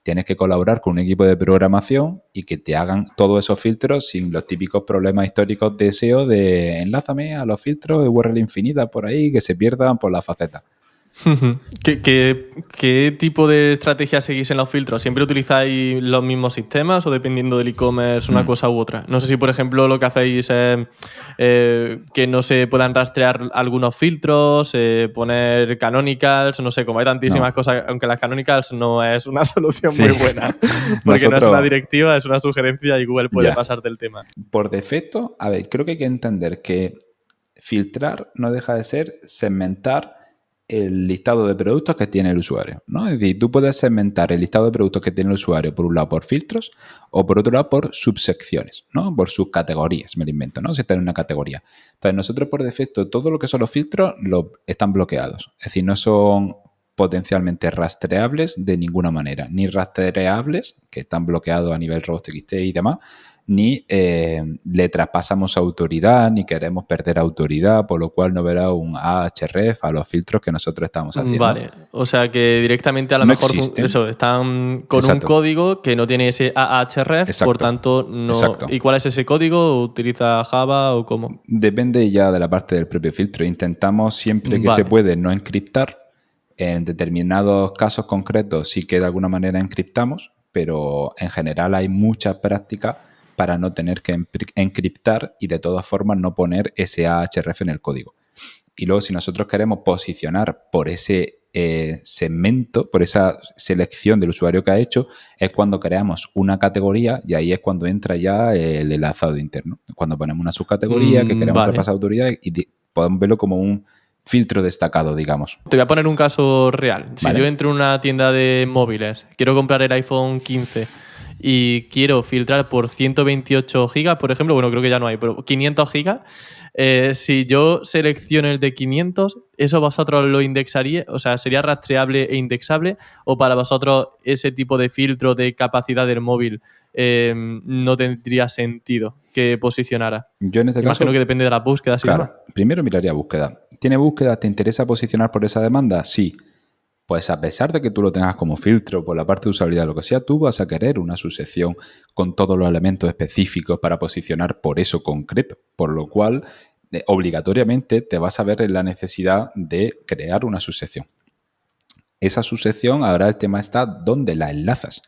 Tienes que colaborar con un equipo de programación y que te hagan todos esos filtros sin los típicos problemas históricos de SEO de enlázame a los filtros de URL infinita por ahí que se pierdan por la faceta. ¿Qué tipo de estrategia seguís en los filtros? ¿Siempre utilizáis los mismos sistemas o dependiendo del e-commerce una cosa u otra? No sé si, por ejemplo, lo que hacéis es que no se puedan rastrear algunos filtros, poner canonicals, no sé, como hay tantísimas cosas, aunque las canonicals no es una solución muy buena, porque no es una directiva, es una sugerencia y Google puede pasar del tema. Por defecto, a ver, creo que hay que entender que filtrar no deja de ser segmentar el listado de productos que tiene el usuario, ¿no? Es decir, tú puedes segmentar el listado de productos que tiene el usuario por un lado por filtros o por otro lado por subsecciones, ¿no? Por subcategorías, me lo invento, ¿no? Si está en una categoría. Entonces, nosotros por defecto, todo lo que son los filtros están bloqueados. Es decir, no son potencialmente rastreables de ninguna manera, ni rastreables, que están bloqueados a nivel robots.txt y demás, ni le traspasamos autoridad, ni queremos perder autoridad, por lo cual no verá un Ahref a los filtros que nosotros estamos haciendo. Vale, o sea que directamente a lo mejor están con un código que no tiene ese Ahref, por tanto no. ¿Y cuál es ese código? ¿Utiliza Java o cómo? Depende ya de la parte del propio filtro. Intentamos siempre que se puede no encriptar. En determinados casos concretos sí que de alguna manera encriptamos, pero en general hay mucha práctica para no tener que encriptar y de todas formas no poner ese Ahref en el código. Y luego si nosotros queremos posicionar por ese segmento, por esa selección del usuario que ha hecho, es cuando creamos una categoría y ahí es cuando entra ya el enlazado interno. Cuando ponemos una subcategoría que queremos traspasar autoridad y podemos verlo como un filtro destacado, digamos. Te voy a poner un caso real. Si yo entro en una tienda de móviles, quiero comprar el iPhone 15 y quiero filtrar por 128 gigas, por ejemplo, bueno, creo que ya no hay, pero 500 gigas, si yo selecciono el de 500, ¿eso vosotros lo indexaríais? O sea, ¿sería rastreable e indexable? ¿O para vosotros ese tipo de filtro de capacidad del móvil no tendría sentido que posicionara? Yo en este caso, imagino que depende de las búsquedas. Claro, primero miraría búsqueda. ¿Tiene búsqueda? ¿Te interesa posicionar por esa demanda? Sí. Pues a pesar de que tú lo tengas como filtro por la parte de usabilidad, lo que sea, tú vas a querer una subsección con todos los elementos específicos para posicionar por eso concreto. Por lo cual, obligatoriamente te vas a ver en la necesidad de crear una subsección. Esa subsección, ahora el tema está dónde la enlazas.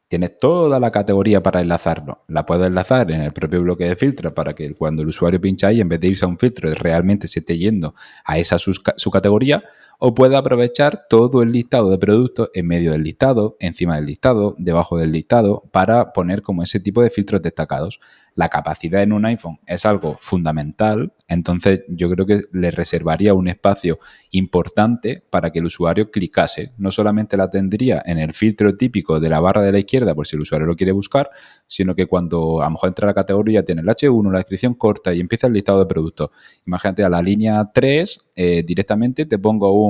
Tienes toda la categoría para enlazarlo. La puedes enlazar en el propio bloque de filtros para que cuando el usuario pincha ahí, en vez de irse a un filtro, realmente se esté yendo a esa subcategoría. O puede aprovechar todo el listado de productos en medio del listado, encima del listado, debajo del listado, para poner como ese tipo de filtros destacados. La capacidad en un iPhone es algo fundamental, entonces yo creo que le reservaría un espacio importante para que el usuario clicase. No solamente la tendría en el filtro típico de la barra de la izquierda, por si el usuario lo quiere buscar, sino que cuando a lo mejor entra a la categoría tiene el H1, la descripción corta y empieza el listado de productos. Imagínate a la línea 3, directamente te pongo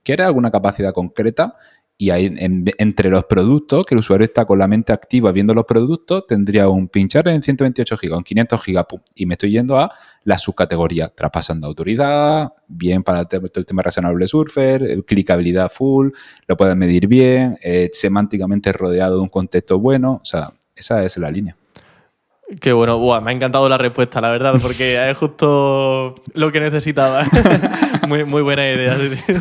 ¿quieres alguna capacidad concreta? Y ahí entre los productos, que el usuario está con la mente activa viendo los productos, tendría un pinchar en 128 GB, en 500 GB, pum, y me estoy yendo a la subcategoría, traspasando autoridad, bien para todo el tema razonable surfer, clicabilidad full, lo puedes medir bien, semánticamente rodeado de un contexto bueno, o sea, esa es la línea. Qué bueno. Buah, me ha encantado la respuesta, la verdad, porque es justo lo que necesitaba. Muy, muy buena idea. Sí, sí.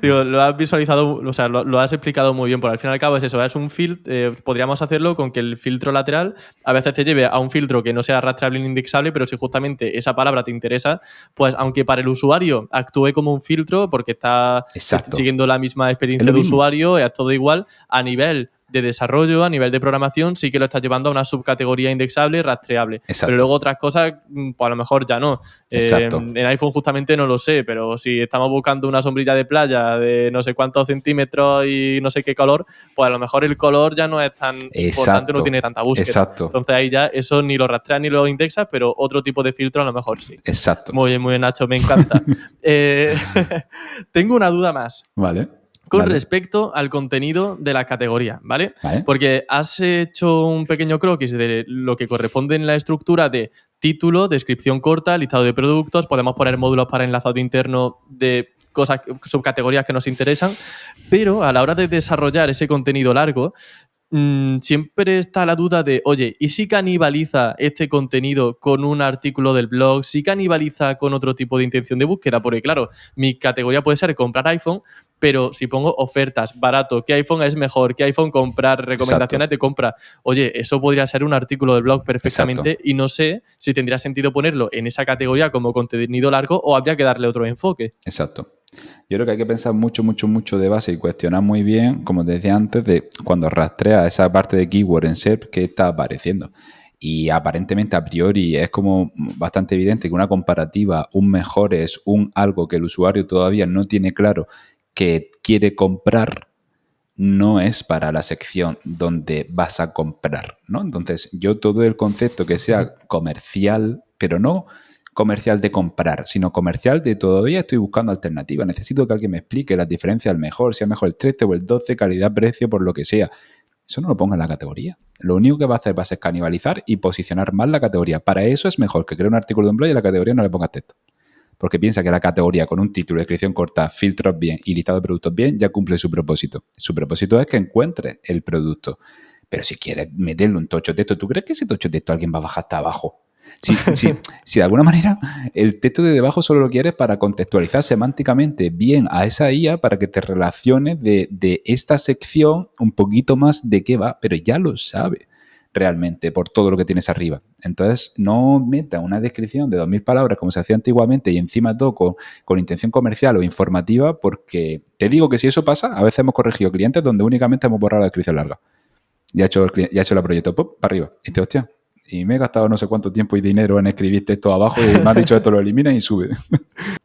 Digo, lo has visualizado, o sea, lo has explicado muy bien, porque al fin y al cabo es eso, es un filtro, podríamos hacerlo con que el filtro lateral a veces te lleve a un filtro que no sea rastreable ni indexable, pero si justamente esa palabra te interesa, pues aunque para el usuario actúe como un filtro, porque está Exacto. siguiendo la misma Es experiencia lo de mismo. usuario, es todo igual, a nivel de desarrollo, a nivel de programación, sí que lo estás llevando a una subcategoría indexable y rastreable. Exacto. Pero luego otras cosas, pues a lo mejor ya no. Exacto. En iPhone justamente no lo sé, pero si estamos buscando una sombrilla de playa de no sé cuántos centímetros y no sé qué color, pues a lo mejor el color ya no es tan importante, no Exacto. tiene tanta búsqueda. Exacto. Entonces ahí ya eso ni lo rastreas ni lo indexas, pero otro tipo de filtro a lo mejor sí. Exacto. Muy bien, Nacho, me encanta. Tengo una duda más. Vale. Con Vale. respecto al contenido de la categoría, ¿vale? Vale. Porque has hecho un pequeño croquis de lo que corresponde en la estructura de título, descripción corta, listado de productos, podemos poner módulos para enlazado interno de cosas, subcategorías que nos interesan, pero a la hora de desarrollar ese contenido largo, siempre está la duda de, oye, ¿y si canibaliza este contenido con un artículo del blog? ¿Si canibaliza con otro tipo de intención de búsqueda? Porque claro, mi categoría puede ser comprar iPhone, pero si pongo ofertas, barato, ¿qué iPhone es mejor? ¿Qué iPhone comprar? Recomendaciones Exacto. de compra. Oye, eso podría ser un artículo del blog perfectamente Exacto. y no sé si tendría sentido ponerlo en esa categoría como contenido largo o habría que darle otro enfoque. Exacto. Yo creo que hay que pensar mucho, mucho, mucho de base y cuestionar muy bien, como te decía antes, de cuando rastrea esa parte de keyword en SERP que está apareciendo. Y aparentemente a priori es como bastante evidente que una comparativa, un mejor es un algo que el usuario todavía no tiene claro que quiere comprar, no es para la sección donde vas a comprar, ¿no? Entonces, yo todo el concepto que sea comercial, pero no comercial de comprar, sino comercial de todavía estoy buscando alternativas. Necesito que alguien me explique las diferencias al mejor, si es mejor el 13 o el 12, calidad, precio, por lo que sea. Eso no lo ponga en la categoría. Lo único que va a hacer va a ser canibalizar y posicionar mal la categoría. Para eso es mejor que cree un artículo de un blog y a la categoría no le pongas texto. Porque piensa que la categoría con un título, descripción corta, filtros bien y listado de productos bien, ya cumple su propósito. Su propósito es que encuentres el producto. Pero si quieres meterle un tocho texto, ¿tú crees que ese tocho texto alguien va a bajar hasta abajo? Si de alguna manera el texto de debajo solo lo quieres para contextualizar semánticamente bien a esa IA para que te relaciones de esta sección un poquito más de qué va, pero ya lo sabe realmente por todo lo que tienes arriba. Entonces, no meta una descripción de 2000 palabras como se hacía antiguamente y encima todo con intención comercial o informativa, porque te digo que si eso pasa, a veces hemos corregido clientes donde únicamente hemos borrado la descripción larga. Ya ha hecho la proyecto pop para arriba. Y te hostia. Y me he gastado no sé cuánto tiempo y dinero en escribir texto abajo y me has dicho esto lo elimina y sube.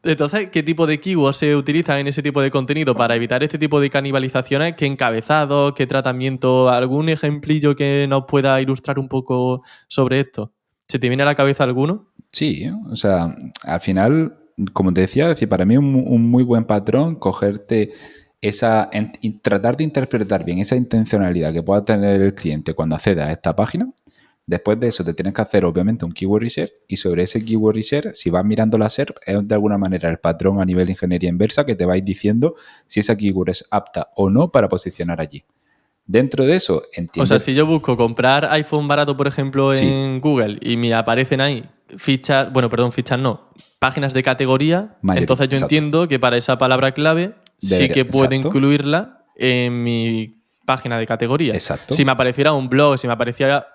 Entonces, ¿qué tipo de keywords se utilizan en ese tipo de contenido para evitar este tipo de canibalizaciones? ¿Qué encabezado? ¿Qué tratamiento? ¿Algún ejemplillo que nos pueda ilustrar un poco sobre esto? ¿Se te viene a la cabeza alguno? Sí, o sea, al final, como te decía, decir, para mí un muy buen patrón cogerte y tratar de interpretar bien esa intencionalidad que pueda tener el cliente cuando acceda a esta página. Después de eso te tienes que hacer obviamente un keyword research y sobre ese keyword research, si vas mirando la SERP, es de alguna manera el patrón a nivel de ingeniería inversa que te va a ir diciendo si esa keyword es apta o no para posicionar allí. Dentro de eso, entiendo... O sea, si yo busco comprar iPhone barato, por ejemplo, Sí. en Google y me aparecen ahí fichas, bueno, perdón, fichas no, páginas de categoría, entonces yo exacto. entiendo que para esa palabra clave sí que puedo exacto. incluirla en mi página de categoría. Exacto. Si me apareciera un blog, si me apareciera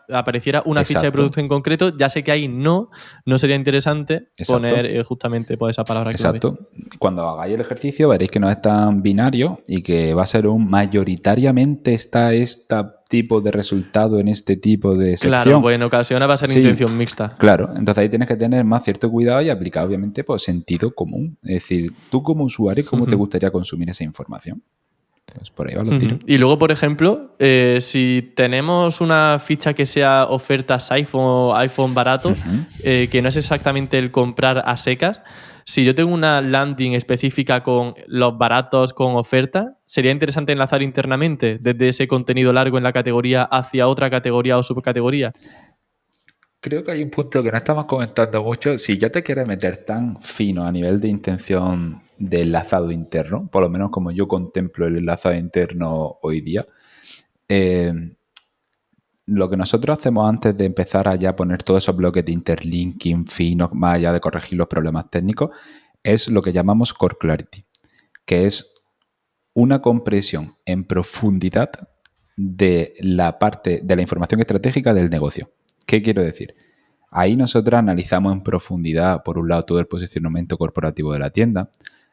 una ficha de Exacto. producto en concreto, ya sé que ahí no sería interesante Exacto. poner justamente pues, esa palabra clave. Exacto. Cuando hagáis el ejercicio veréis que no es tan binario y que va a ser un mayoritariamente está este tipo de resultado en este tipo de sección. Claro, pues en ocasiones va a ser intención mixta. Claro, entonces ahí tienes que tener más cierto cuidado y aplicar obviamente pues, sentido común. Es decir, tú como usuario, ¿cómo te gustaría consumir esa información? Pues por ahí van los tiros. Y luego, por ejemplo, si tenemos una ficha que sea ofertas iPhone o iPhone barato, que no es exactamente el comprar a secas, si yo tengo una landing específica con los baratos con oferta, ¿sería interesante enlazar internamente desde ese contenido largo en la categoría hacia otra categoría o subcategoría? Creo que hay un punto que no estamos comentando mucho. Si ya te quieres meter tan fino a nivel de intención de enlazado interno, por lo menos como yo contemplo el enlazado interno hoy día, lo que nosotros hacemos antes de empezar a ya poner todos esos bloques de interlinking finos, más allá de corregir los problemas técnicos, es lo que llamamos Core Clarity, que es una compresión en profundidad de la parte de la información estratégica del negocio. ¿Qué quiero decir? Ahí nosotros analizamos en profundidad, por un lado, todo el posicionamiento corporativo de la tienda,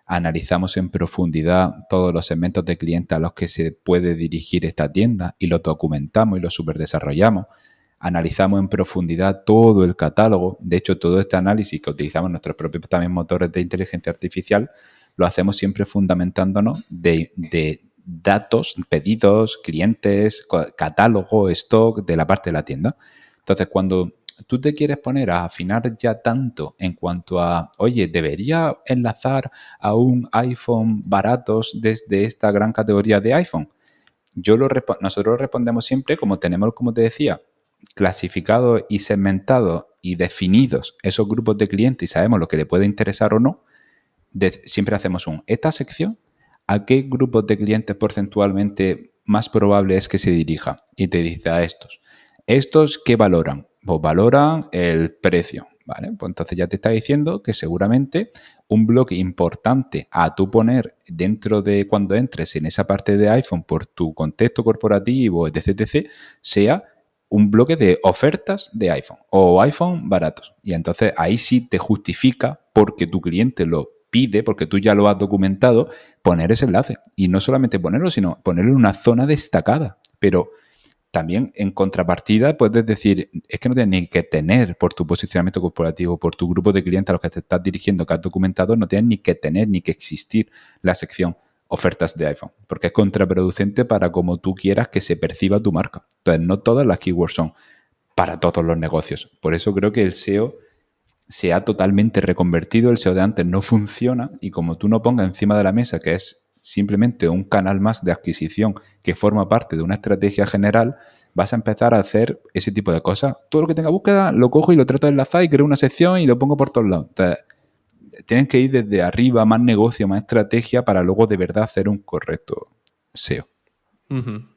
analizamos en profundidad todos los segmentos de clientes a los que se puede dirigir esta tienda y los documentamos y los superdesarrollamos. Analizamos en profundidad todo el catálogo. De hecho, todo este análisis que utilizamos nuestros propios también motores de inteligencia artificial lo hacemos siempre fundamentándonos de datos, pedidos, clientes, catálogo, stock de la parte de la tienda. Entonces, cuando tú te quieres poner a afinar ya tanto en cuanto a, oye, debería enlazar a un iPhone baratos desde esta gran categoría de iPhone. Nosotros respondemos siempre, como tenemos, como te decía, clasificados y segmentados y definidos esos grupos de clientes y sabemos lo que le puede interesar o no, siempre hacemos esta sección, ¿a qué grupos de clientes porcentualmente más probable es que se dirija? Y te dice a estos. ¿Estos qué valoran? Pues valoran el precio, ¿vale? Pues entonces ya te está diciendo que seguramente un bloque importante a tú poner dentro de cuando entres en esa parte de iPhone por tu contexto corporativo, etc., sea un bloque de ofertas de iPhone o iPhone baratos. Y entonces ahí sí te justifica, porque tu cliente lo pide, porque tú ya lo has documentado, poner ese enlace. Y no solamente ponerlo, sino ponerlo en una zona destacada. Pero también en contrapartida puedes decir, es que no tienes ni que tener por tu posicionamiento corporativo, por tu grupo de clientes a los que te estás dirigiendo, que has documentado, no tienes ni que tener ni que existir la sección ofertas de iPhone, porque es contraproducente para como tú quieras que se perciba tu marca. Entonces, no todas las keywords son para todos los negocios. Por eso creo que el SEO se ha totalmente reconvertido, el SEO de antes no funciona y como tú no pongas encima de la mesa que es simplemente un canal más de adquisición que forma parte de una estrategia general, vas a empezar a hacer ese tipo de cosas. Todo lo que tenga búsqueda lo cojo y lo trato de enlazar y creo una sección y lo pongo por todos lados. Entonces, tienen que ir desde arriba, más negocio, más estrategia para luego de verdad hacer un correcto SEO. Uh-huh.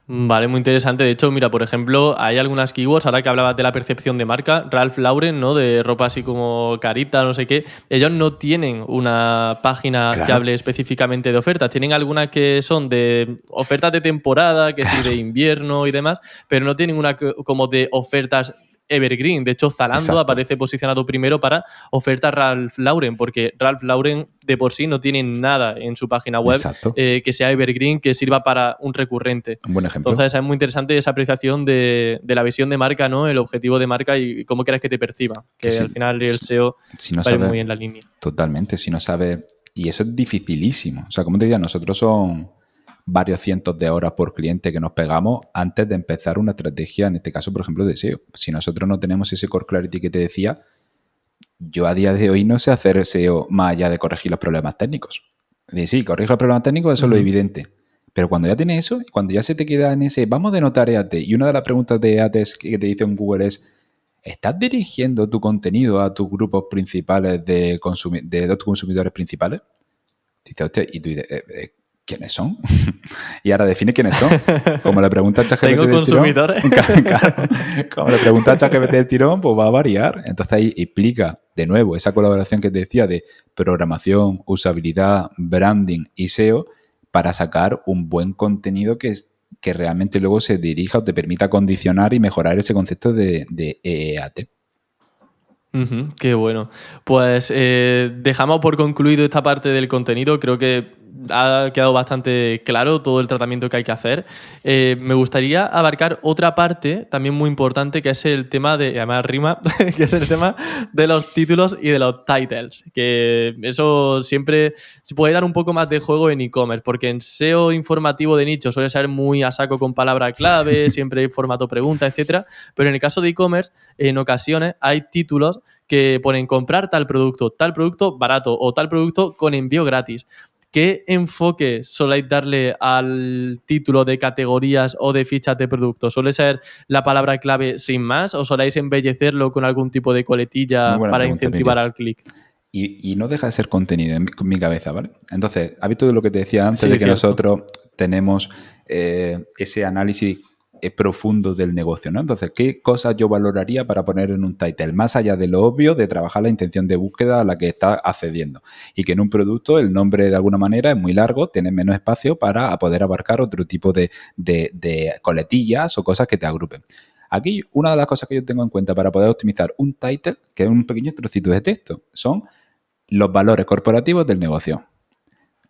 Vale, muy interesante. De hecho, mira, por ejemplo, hay algunas keywords, ahora que hablabas de la percepción de marca, Ralph Lauren, ¿no? De ropa así como carita, no sé qué. Ellos no tienen una página que hable específicamente de ofertas. Tienen algunas que son de ofertas de temporada, que sí, de invierno y demás, pero no tienen una como de ofertas evergreen. De hecho, Zalando aparece posicionado primero para ofertas Ralph Lauren, porque Ralph Lauren de por sí no tiene nada en su página web que sea evergreen, que sirva para un recurrente. Un buen ejemplo. Entonces es muy interesante esa apreciación de la visión de marca, ¿no? El objetivo de marca y cómo quieres que te perciba. Que al final el SEO va muy en la línea. Totalmente, si no sabes... Y eso es dificilísimo. O sea, como te digo, nosotros son varios cientos de horas por cliente que nos pegamos antes de empezar una estrategia, en este caso, por ejemplo, de SEO. Si nosotros no tenemos ese core clarity que te decía, yo a día de hoy no sé hacer SEO más allá de corregir los problemas técnicos. Sí, corrijo los problemas técnicos, eso es lo evidente. Pero cuando ya tienes eso, cuando ya se te queda en ese, vamos a denotar EAT, y una de las preguntas de EAT que te dice en Google es, ¿estás dirigiendo tu contenido a tus grupos principales de tus consumidores principales? Dice, hostia, y tú dices, ¿quiénes son? Y ahora define quiénes son. Como le pregunta a ChatGPT ¿Tengo consumidores? Claro, como le pregunta a ChatGPT del tirón, pues va a variar. Entonces ahí explica de nuevo esa colaboración que te decía de programación, usabilidad, branding y SEO para sacar un buen contenido que realmente luego se dirija o te permita condicionar y mejorar ese concepto de EAT. Qué bueno. Pues dejamos por concluido esta parte del contenido. Creo que ha quedado bastante claro todo el tratamiento que hay que hacer. Me gustaría abarcar otra parte también muy importante, que es el tema de, además rima, que es el tema de los títulos y de los titles. Que eso siempre se puede dar un poco más de juego en e-commerce, porque en SEO informativo de nicho suele ser muy a saco con palabra clave, siempre hay formato pregunta, etcétera. Pero en el caso de e-commerce, en ocasiones hay títulos que ponen comprar tal producto barato o tal producto con envío gratis. ¿Qué enfoque soléis darle al título de categorías o de fichas de producto? ¿Suele ser la palabra clave sin más o soléis embellecerlo con algún tipo de coletilla para incentivar al clic? Y no deja de ser contenido en mi cabeza, ¿vale? Entonces, ¿has visto de lo que te decía antes de que nosotros tenemos ese análisis profundo del negocio, ¿no? Entonces, ¿qué cosas yo valoraría para poner en un title? Más allá de lo obvio de trabajar la intención de búsqueda a la que estás accediendo. Y que en un producto el nombre de alguna manera es muy largo, tienes menos espacio para poder abarcar otro tipo de coletillas o cosas que te agrupen. Aquí, una de las cosas que yo tengo en cuenta para poder optimizar un title, que es un pequeño trocito de texto, son los valores corporativos del negocio.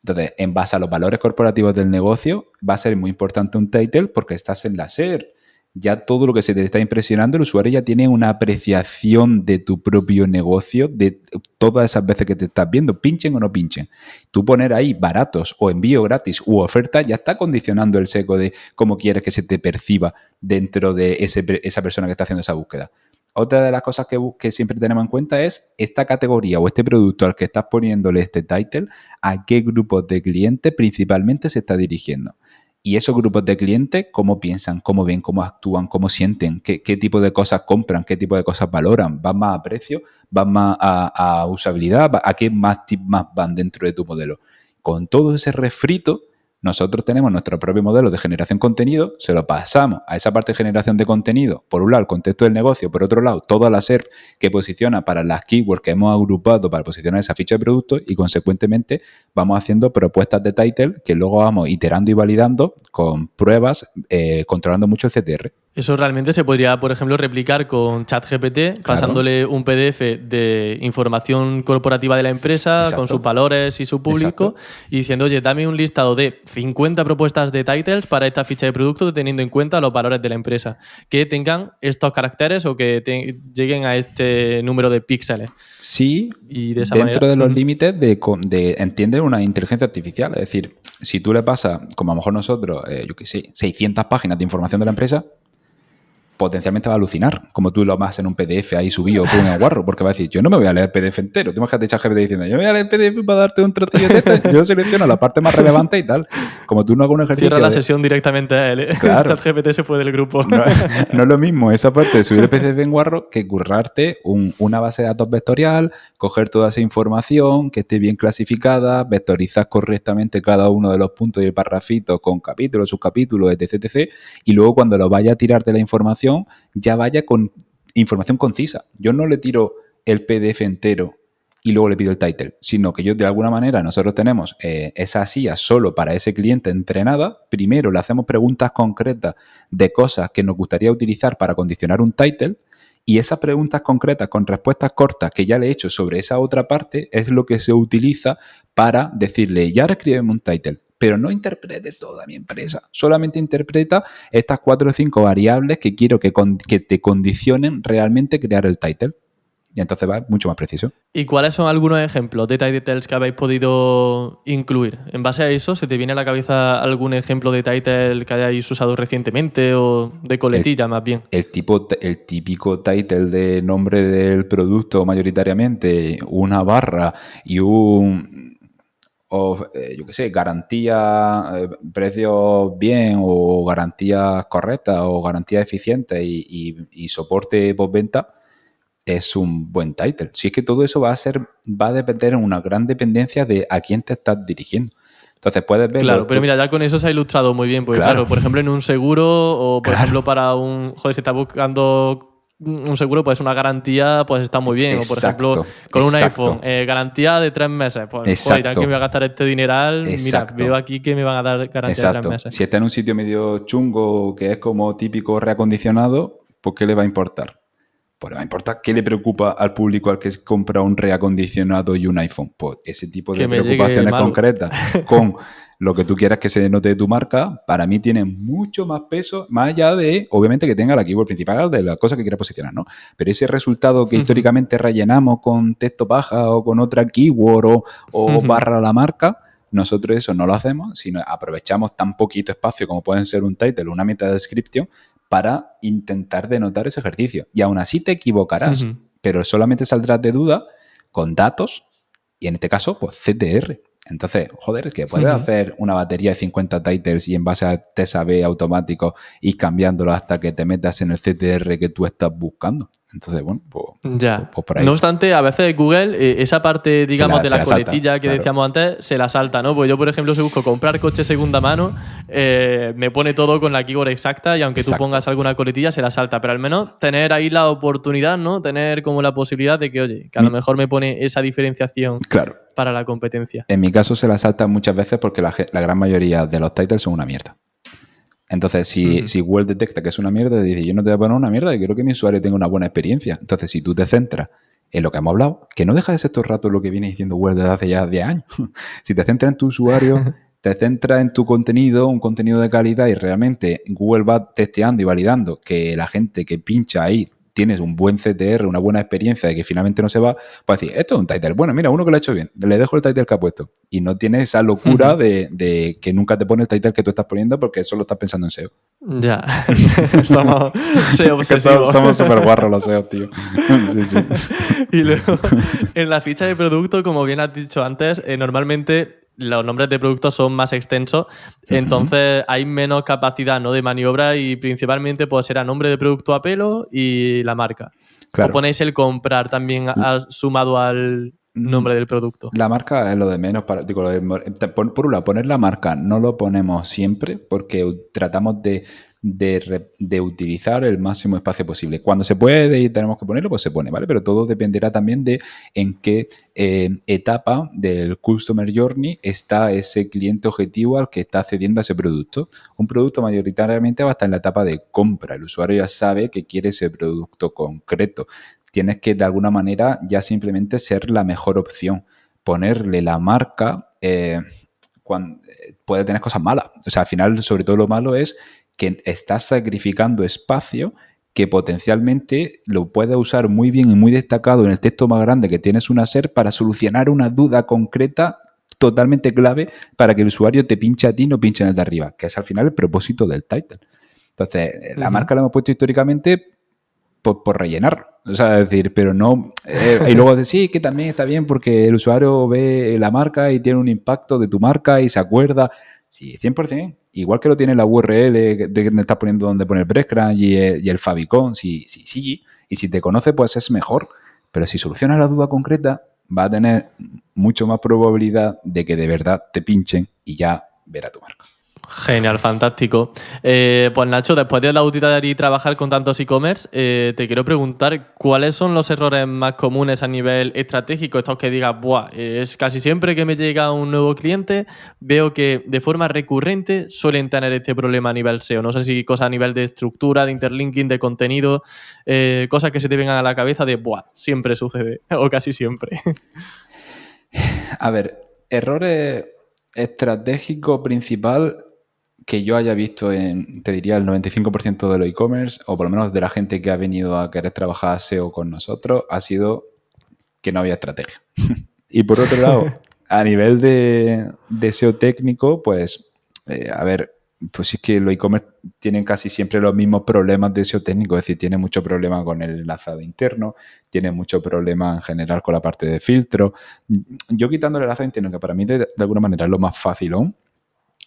Entonces, en base a los valores corporativos del negocio, va a ser muy importante un title porque estás en la SER. Ya todo lo que se te está impresionando, el usuario ya tiene una apreciación de tu propio negocio, de todas esas veces que te estás viendo, pinchen o no pinchen. Tú poner ahí baratos o envío gratis u oferta ya está condicionando el seco de cómo quieres que se te perciba dentro de esa persona que está haciendo esa búsqueda. Otra de las cosas que siempre tenemos en cuenta es esta categoría o este producto al que estás poniéndole este title, a qué grupos de clientes principalmente se está dirigiendo. Y esos grupos de clientes, cómo piensan, cómo ven, cómo actúan, cómo sienten, qué tipo de cosas compran, qué tipo de cosas valoran, van más a precio, van más a usabilidad, a qué más van dentro de tu modelo. Con todo ese refrito, nosotros tenemos nuestro propio modelo de generación de contenido, se lo pasamos a esa parte de generación de contenido, por un lado el contexto del negocio, por otro lado toda la SERP que posiciona para las keywords que hemos agrupado para posicionar esa ficha de producto y consecuentemente vamos haciendo propuestas de title que luego vamos iterando y validando con pruebas, controlando mucho el CTR. Eso realmente se podría, por ejemplo, replicar con ChatGPT, pasándole un PDF de información corporativa de la empresa, Exacto, con sus valores y su público, y diciendo, oye, dame un listado de 50 propuestas de titles para esta ficha de producto teniendo en cuenta los valores de la empresa, que tengan estos caracteres o que lleguen a este número de píxeles. Sí, y de esa dentro manera, de los límites de entender una inteligencia artificial. Es decir, si tú le pasas, como a lo mejor nosotros, 600 páginas de información de la empresa, potencialmente va a alucinar, como tú lo más en un PDF ahí subido con un guarro, porque va a decir, yo no me voy a leer el PDF entero. Tú imagínate ChatGPT diciendo, yo me voy a leer el PDF para darte un trocillo de texto. Yo selecciono la parte más relevante y tal. Como tú no hagas un ejercicio... Cierra la sesión directamente a él, ¿eh? Claro. ChatGPT se fue del grupo. No es lo mismo esa parte de subir el PDF en guarro que currarte una base de datos vectorial, coger toda esa información que esté bien clasificada, vectorizar correctamente cada uno de los puntos y el parrafito con capítulos, subcapítulos, etc, etc. Y luego cuando lo vaya a tirar de la información, ya vaya con información concisa. Yo no le tiro el PDF entero y luego le pido el title, sino que yo de alguna manera nosotros tenemos esa silla solo para ese cliente entrenada. Primero le hacemos preguntas concretas de cosas que nos gustaría utilizar para condicionar un title y esas preguntas concretas con respuestas cortas que ya le he hecho sobre esa otra parte es lo que se utiliza para decirle, ya ahora escríbeme un title, pero no interprete toda mi empresa, solamente interpreta estas 4 o 5 variables que quiero que te condicionen realmente crear el title. Y entonces va mucho más preciso. ¿Y cuáles son algunos ejemplos de titles que habéis podido incluir? En base a eso, ¿se te viene a la cabeza algún ejemplo de title que hayáis usado recientemente o de coletilla más bien? El típico title de nombre del producto mayoritariamente, una barra y garantía, precios bien o garantías correctas o garantías eficientes y soporte postventa, es un buen title. Si es que todo eso va a depender en una gran dependencia de a quién te estás dirigiendo. Entonces puedes ver... Claro, pero mira, ya con eso se ha ilustrado muy bien. Porque claro, por ejemplo, en un seguro o por ejemplo para un... Joder, si estás buscando un seguro, pues una garantía pues está muy bien. Exacto, o por ejemplo, con un iPhone, garantía de 3 meses. Pues joder, ya que me voy a gastar este dineral, mira, veo aquí que me van a dar garantía de 3 meses. Si está en un sitio medio chungo que es como típico reacondicionado, pues ¿qué le va a importar? Pues le va a importar. ¿Qué le preocupa al público al que compra un reacondicionado y un iPhone? Pues ese tipo de preocupaciones concretas con lo que tú quieras que se note de tu marca, para mí tiene mucho más peso, más allá de, obviamente, que tenga la keyword principal de la cosa que quieras posicionar, ¿no? Pero ese resultado que históricamente rellenamos con texto paja o con otra keyword o barra la marca, nosotros eso no lo hacemos, sino aprovechamos tan poquito espacio como pueden ser un title o una meta description para intentar denotar ese ejercicio. Y aún así te equivocarás, pero solamente saldrás de duda con datos y en este caso, pues CTR. Entonces, joder, es que puedes hacer una batería de 50 titles y en base a test A/B automático ir cambiándolo hasta que te metas en el CTR que tú estás buscando. Entonces, bueno, Ya. pues por ahí. No obstante, a veces Google, esa parte, digamos, de la coletilla que decíamos antes, se la salta, ¿no? Pues yo, por ejemplo, si busco comprar coche segunda mano, me pone todo con la keyword exacta y aunque tú pongas alguna coletilla, se la salta. Pero al menos tener ahí la oportunidad, ¿no? Tener como la posibilidad de que, oye, que a lo mejor me pone esa diferenciación para la competencia. En mi caso se la salta muchas veces porque la gran mayoría de los titles son una mierda. Entonces, si Google detecta que es una mierda, dice, yo no te voy a poner una mierda, y quiero que mi usuario tenga una buena experiencia. Entonces, si tú te centras en lo que hemos hablado, que no deja de ser todo el rato lo que viene diciendo Google desde hace ya 10 años. Si te centras en tu usuario, te centras en tu contenido, un contenido de calidad, y realmente Google va testeando y validando que la gente que pincha ahí tienes un buen CTR, una buena experiencia de que finalmente no se va, pues decir, esto es un title. Bueno, mira, uno que lo ha hecho bien, le dejo el title que ha puesto. Y no tienes esa locura de que nunca te pone el title que tú estás poniendo porque solo estás pensando en SEO. Ya, somos SEO obsesivos. Somos súper guarros los SEO, tío. Sí. Y luego, en la ficha de producto, como bien has dicho antes, normalmente los nombres de productos son más extensos, entonces hay menos capacidad, ¿no?, de maniobra y principalmente pues será nombre de producto a pelo y la marca. Claro. ¿O ponéis el comprar también sumado al nombre del producto? La marca es lo de menos. Por un lado, poner la marca no lo ponemos siempre porque tratamos de utilizar el máximo espacio posible. Cuando se puede y tenemos que ponerlo, pues se pone, ¿vale? Pero todo dependerá también de en qué etapa del Customer Journey está ese cliente objetivo al que está accediendo a ese producto. Un producto mayoritariamente va a estar en la etapa de compra. El usuario ya sabe que quiere ese producto concreto. Tienes que, de alguna manera, ya simplemente ser la mejor opción. Ponerle la marca puede tener cosas malas. O sea, al final, sobre todo lo malo es que estás sacrificando espacio que potencialmente lo puedes usar muy bien y muy destacado en el texto más grande que tienes una SER para solucionar una duda concreta totalmente clave para que el usuario te pinche a ti y no pinche en el de arriba, que es al final el propósito del title. Entonces, la marca la hemos puesto históricamente por rellenar, o sea, es decir, pero no... y luego decir, sí, que también está bien porque el usuario ve la marca y tiene un impacto de tu marca y se acuerda. Sí, 100%. Igual que lo tiene la URL de que te estás poniendo donde pone el breadcrumb y el favicon, sí. Y si te conoce, pues es mejor. Pero si solucionas la duda concreta, va a tener mucho más probabilidad de que de verdad te pinchen y ya verá tu marca. Genial, fantástico. Pues Nacho, después de auditar y trabajar con tantos e-commerce, te quiero preguntar cuáles son los errores más comunes a nivel estratégico, estos que digas, buah, es casi siempre que me llega un nuevo cliente, veo que de forma recurrente suelen tener este problema a nivel SEO. No sé si cosas a nivel de estructura, de interlinking, de contenido, cosas que se te vengan a la cabeza de, buah, siempre sucede, o casi siempre. A ver, errores estratégico principal que yo haya visto te diría, el 95% de los e-commerce, o por lo menos de la gente que ha venido a querer trabajar SEO con nosotros, ha sido que no había estrategia. Y por otro lado, a nivel de SEO técnico, pues, a ver, pues es que los e-commerce tienen casi siempre los mismos problemas de SEO técnico, es decir, tiene mucho problema con el enlazado interno, tiene mucho problema en general con la parte de filtro. Yo quitando el enlazado interno, que para mí de alguna manera es lo más fácil aún,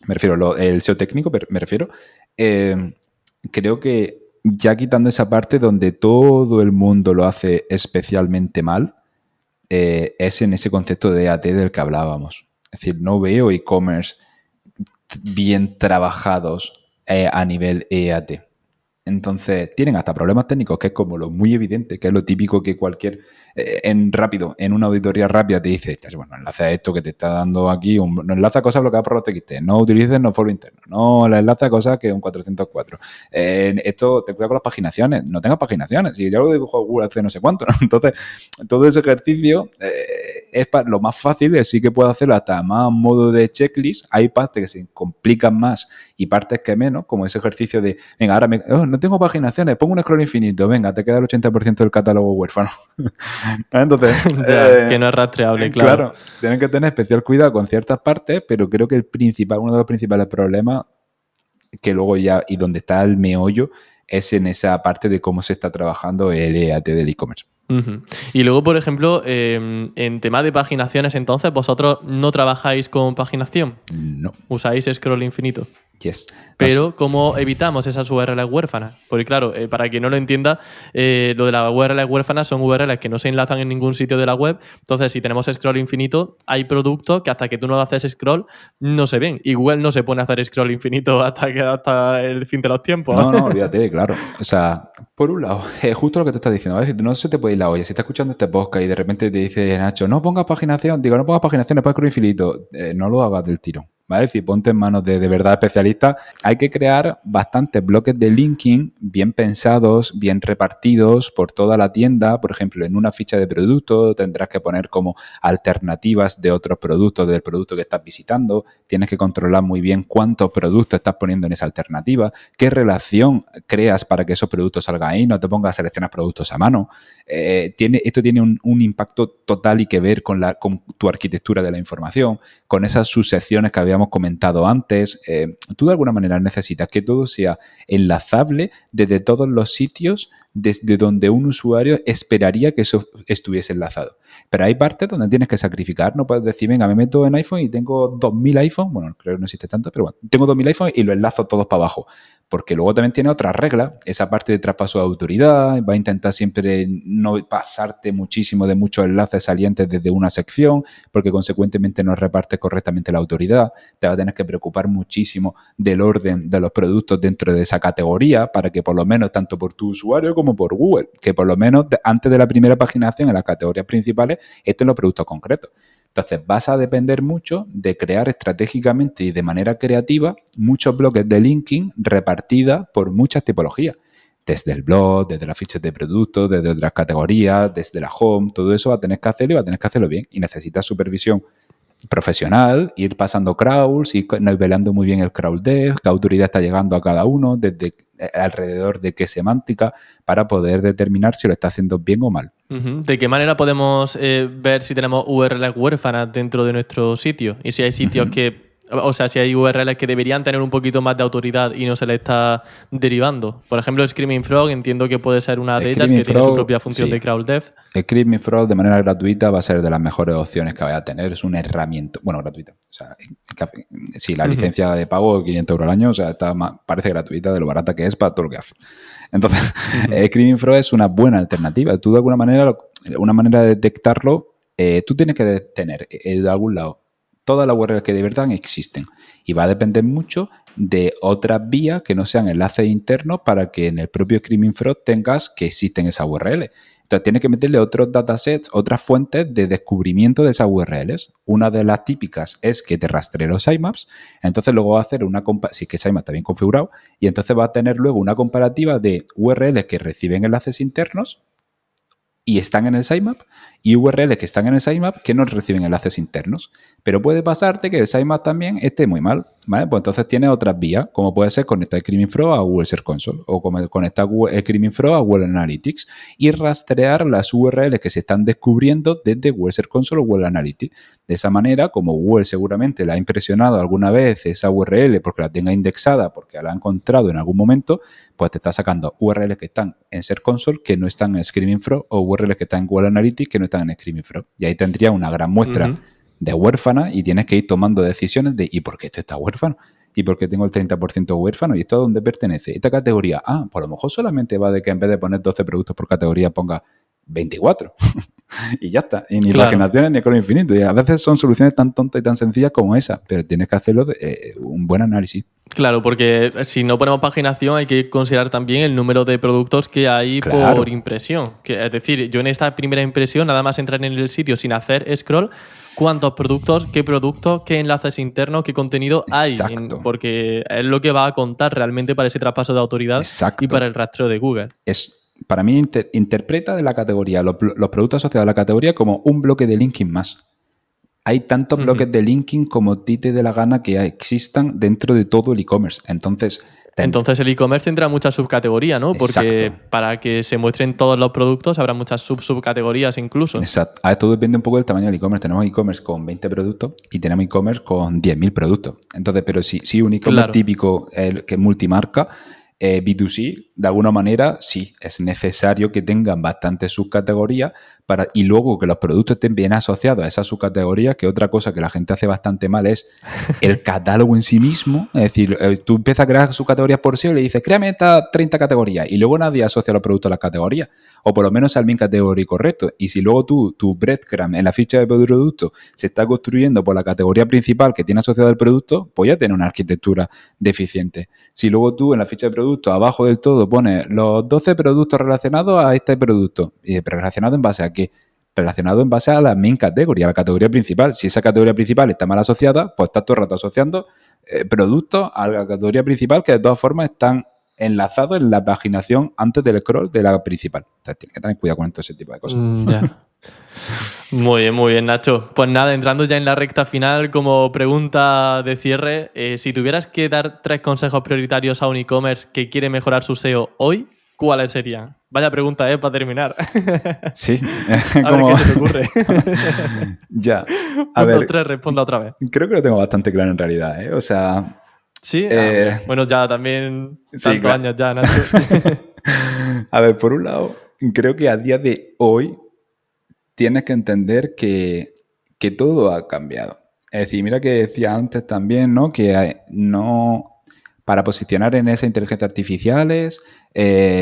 me refiero, el SEO técnico, me refiero, creo que ya quitando esa parte donde todo el mundo lo hace especialmente mal, es en ese concepto de EAT del que hablábamos. Es decir, no veo e-commerce bien trabajados a nivel EAT. Entonces, tienen hasta problemas técnicos, que es como lo muy evidente, que es lo típico que cualquier, en una auditoría rápida te dice, bueno, enlaza a esto que te está dando aquí, no enlaza a cosas bloqueadas por los TXT, no utilices no follow interno, no le enlaza a cosas que es un 404. Esto te cuida con las paginaciones, no tengas paginaciones, y ya lo dibujo Google hace no sé cuánto, ¿no? Entonces, todo ese ejercicio es lo más fácil, sí que puedo hacerlo hasta más modo de checklist. Hay partes que se complican más y partes que menos, como ese ejercicio de, venga, ahora no tengo paginaciones, pongo un scroll infinito, venga, te queda el 80% del catálogo huérfano. Entonces, que no es rastreable, claro. Claro, tienen que tener especial cuidado con ciertas partes, pero creo que uno de los principales problemas, que luego ya, y donde está el meollo, es en esa parte de cómo se está trabajando el EAT del e-commerce. Uh-huh. Y luego, por ejemplo, en tema de paginaciones, entonces, ¿vosotros no trabajáis con paginación? No. ¿Usáis scroll infinito? Yes. Pero, ¿cómo evitamos esas URLs huérfanas? Porque, claro, para quien no lo entienda, lo de las URLs huérfanas son URLs que no se enlazan en ningún sitio de la web. Entonces, si tenemos scroll infinito, hay productos que hasta que tú no haces scroll no se ven. Y Google no se pone a hacer scroll infinito hasta el fin de los tiempos. No, olvídate, claro. O sea, por un lado, es justo lo que tú estás diciendo. A veces no se te puede ir la olla. Si estás escuchando este podcast y de repente te dice Nacho, no pongas paginación, digo, no pongas paginación, después scroll infinito. No lo hagas del tirón. ¿Vale? Si ponte en manos de verdad especialistas, hay que crear bastantes bloques de linking bien pensados, bien repartidos por toda la tienda. Por ejemplo, en una ficha de producto tendrás que poner como alternativas de otros productos del producto que estás visitando. Tienes que controlar muy bien cuántos productos estás poniendo en esa alternativa, qué relación creas para que esos productos salgan ahí, no te pongas a seleccionar productos a mano. Esto tiene un impacto total y que ver con tu arquitectura de la información, con esas subsecciones que habíamos comentado antes. Tú de alguna manera necesitas que todo sea enlazable desde todos los sitios desde donde un usuario esperaría que eso estuviese enlazado. Pero hay partes donde tienes que sacrificar. No puedes decir, venga, me meto en iPhone y tengo 2000 iPhones. Bueno, creo que no existe tanto, pero bueno, tengo 2000 iPhones y lo enlazo todos para abajo. Porque luego también tiene otras reglas. Esa parte de traspaso de autoridad va a intentar siempre no pasarte muchísimo de muchos enlaces salientes desde una sección, porque consecuentemente no repartes correctamente la autoridad. Te va a tener que preocupar muchísimo del orden de los productos dentro de esa categoría para que por lo menos tanto por tu usuario como por Google, que por lo menos antes de la primera paginación en las categorías principales estén los productos concretos. Entonces vas a depender mucho de crear estratégicamente y de manera creativa muchos bloques de linking repartida por muchas tipologías. Desde el blog, desde las fichas de productos, desde otras categorías, desde la home, todo eso va a tener que hacerlo y va a tener que hacerlo bien. Y necesitas supervisión profesional, ir pasando crawls, ir nivelando muy bien el crawl depth, qué autoridad está llegando a cada uno, desde alrededor de qué semántica, para poder determinar si lo está haciendo bien o mal. ¿De qué manera podemos ver si tenemos URLs huérfanas dentro de nuestro sitio? Y si hay sitios si hay URLs que deberían tener un poquito más de autoridad y no se les está derivando. Por ejemplo, Screaming Frog entiendo que puede ser una de ellas que tiene su propia función de crawl depth. Screaming Frog de manera gratuita va a ser de las mejores opciones que vaya a tener. Es una herramienta, bueno, gratuita. O sea, sí, la licencia de pago, 500 euros al año, o sea, parece gratuita de lo barata que es para todo lo que hace. Entonces, Screaming Frog es una buena alternativa. Tú de alguna manera, una manera de detectarlo, tú tienes que tener de algún lado todas las URLs que de verdad existen. Y va a depender mucho de otras vías que no sean enlaces internos para que en el propio Screaming Frog tengas que existen esas URLs. Entonces tienes que meterle otros datasets, otras fuentes de descubrimiento de esas URLs. Una de las típicas es que te rastree los sitemaps. Entonces luego va a hacer si es que sitemap está bien configurado, y entonces va a tener luego una comparativa de URLs que reciben enlaces internos y están en el sitemap, y URLs que están en el sitemap que no reciben enlaces internos. Pero puede pasarte que el sitemap también esté muy mal, ¿vale? Pues entonces tiene otras vías, como puede ser conectar Screaming Frog a Google Search Console o conectar Screaming Frog a Google Analytics y rastrear las URLs que se están descubriendo desde Google Search Console o Google Analytics. De esa manera, como Google seguramente le ha impresionado alguna vez esa URL porque la tenga indexada, porque la ha encontrado en algún momento, pues te está sacando URLs que están en Search Console que no están en Screaming Frog o URLs que están en Google Analytics que no están en Screaming Frog. Y ahí tendría una gran muestra de huérfana y tienes que ir tomando decisiones de ¿y por qué esto está huérfano? ¿Y por qué tengo el 30% huérfano? ¿Y esto a dónde pertenece? Esta categoría, pues a lo mejor solamente va de que en vez de poner 12 productos por categoría ponga 24. Y ya está. Y ni paginaciones ni con infinito. Y a veces son soluciones tan tontas y tan sencillas como esa, pero tienes que hacerlo un buen análisis. Claro, porque si no ponemos paginación hay que considerar también el número de productos que hay por impresión. Es decir, yo en esta primera impresión, nada más entrar en el sitio sin hacer scroll, ¿cuántos productos, qué enlaces internos, qué contenido hay? Porque es lo que va a contar realmente para ese traspaso de autoridad y para el rastreo de Google. Para mí interpreta de la categoría los productos asociados a la categoría como un bloque de linking más. Hay tantos bloques de linking como a ti te dé la gana que existan dentro de todo el e-commerce. Entonces el e-commerce tendrá muchas subcategorías, ¿no? Porque para que se muestren todos los productos habrá muchas subcategorías incluso. Exacto. Todo depende un poco del tamaño del e-commerce. Tenemos e-commerce con 20 productos y tenemos e-commerce con 10.000 productos. Entonces, pero si un e-commerce típico que es multimarca, B2C, de alguna manera, sí, es necesario que tengan bastantes subcategorías y luego que los productos estén bien asociados a esas subcategorías, que otra cosa que la gente hace bastante mal es el catálogo en sí mismo. Es decir, tú empiezas a crear subcategorías por SEO y le dices, créame estas 30 categorías, y luego nadie asocia los productos a las categorías, o por lo menos al bien categórico correcto. Y si luego tu breadcrumb en la ficha de producto se está construyendo por la categoría principal que tiene asociado el producto, pues ya tiene una arquitectura deficiente. Si luego tú en la ficha de producto abajo del todo pones los 12 productos relacionados a este producto, pero relacionado en base a qué? Relacionado en base a la main category, a la categoría principal. Si esa categoría principal está mal asociada, pues estás todo el rato asociando productos a la categoría principal, que de todas formas están enlazados en la paginación antes del scroll de la principal. Entonces tienes que tener cuidado con todo ese tipo de cosas. Ya. Muy bien, Nacho. Pues nada, entrando ya en la recta final, como pregunta de cierre, si tuvieras que dar 3 consejos prioritarios a un e-commerce que quiere mejorar su SEO hoy, ¿cuáles serían? Vaya pregunta, para terminar. Sí. A ver qué se te ocurre. Ya. A ver, 3, responda otra vez. Creo que lo tengo bastante claro en realidad, ¿eh? O sea... Sí, bueno, ya también sí, tantos años ya, Nacho. A ver, por un lado, creo que a día de hoy tienes que entender que todo ha cambiado. Es decir, mira que decía antes también, ¿no? Que no, para posicionar en esas inteligencias artificiales,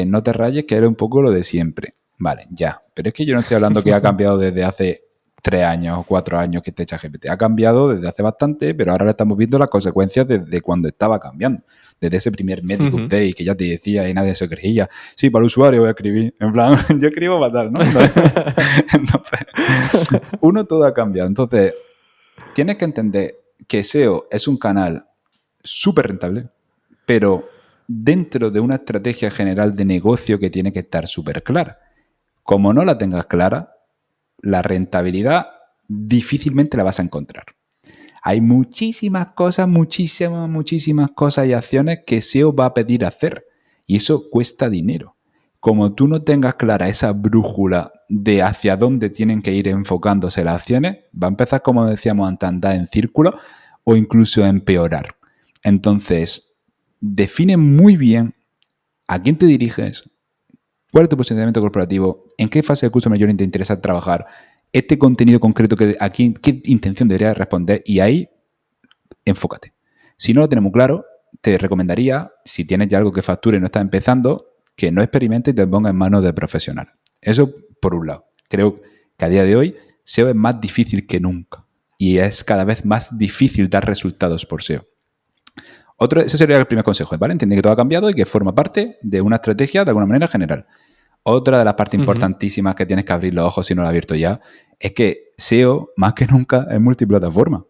no te rayes, que era un poco lo de siempre. Vale, ya. Pero es que yo no estoy hablando que ha cambiado desde hace 3 años o 4 años que esté ChatGPT. Ha cambiado desde hace bastante, pero ahora le estamos viendo las consecuencias desde cuando estaba cambiando. Desde ese primer Medic Update que ya te decía y nadie se creía. Sí, para el usuario voy a escribir. En plan, yo escribo fatal, ¿no? Entonces, todo ha cambiado. Entonces, tienes que entender que SEO es un canal súper rentable, pero dentro de una estrategia general de negocio que tiene que estar súper clara. Como no la tengas clara, la rentabilidad difícilmente la vas a encontrar. Hay muchísimas cosas y acciones que SEO va a pedir hacer. Y eso cuesta dinero. Como tú no tengas clara esa brújula de hacia dónde tienen que ir enfocándose las acciones, va a empezar, como decíamos antes, a andar en círculo o incluso a empeorar. Entonces, define muy bien a quién te diriges, cuál es tu posicionamiento corporativo, en qué fase del customer journey te interesa trabajar, este contenido concreto que aquí, qué intención deberías responder, y ahí enfócate. Si no lo tenemos claro, te recomendaría, si tienes ya algo que facture y no estás empezando, que no experimentes y te pongas en manos de profesional. Eso por un lado. Creo que a día de hoy SEO es más difícil que nunca y es cada vez más difícil dar resultados por SEO. Ese sería el primer consejo, ¿vale? Entiende que todo ha cambiado y que forma parte de una estrategia de alguna manera general. Otra de las partes importantísimas que tienes que abrir los ojos si no lo has abierto ya es que SEO, más que nunca, es multiplataforma.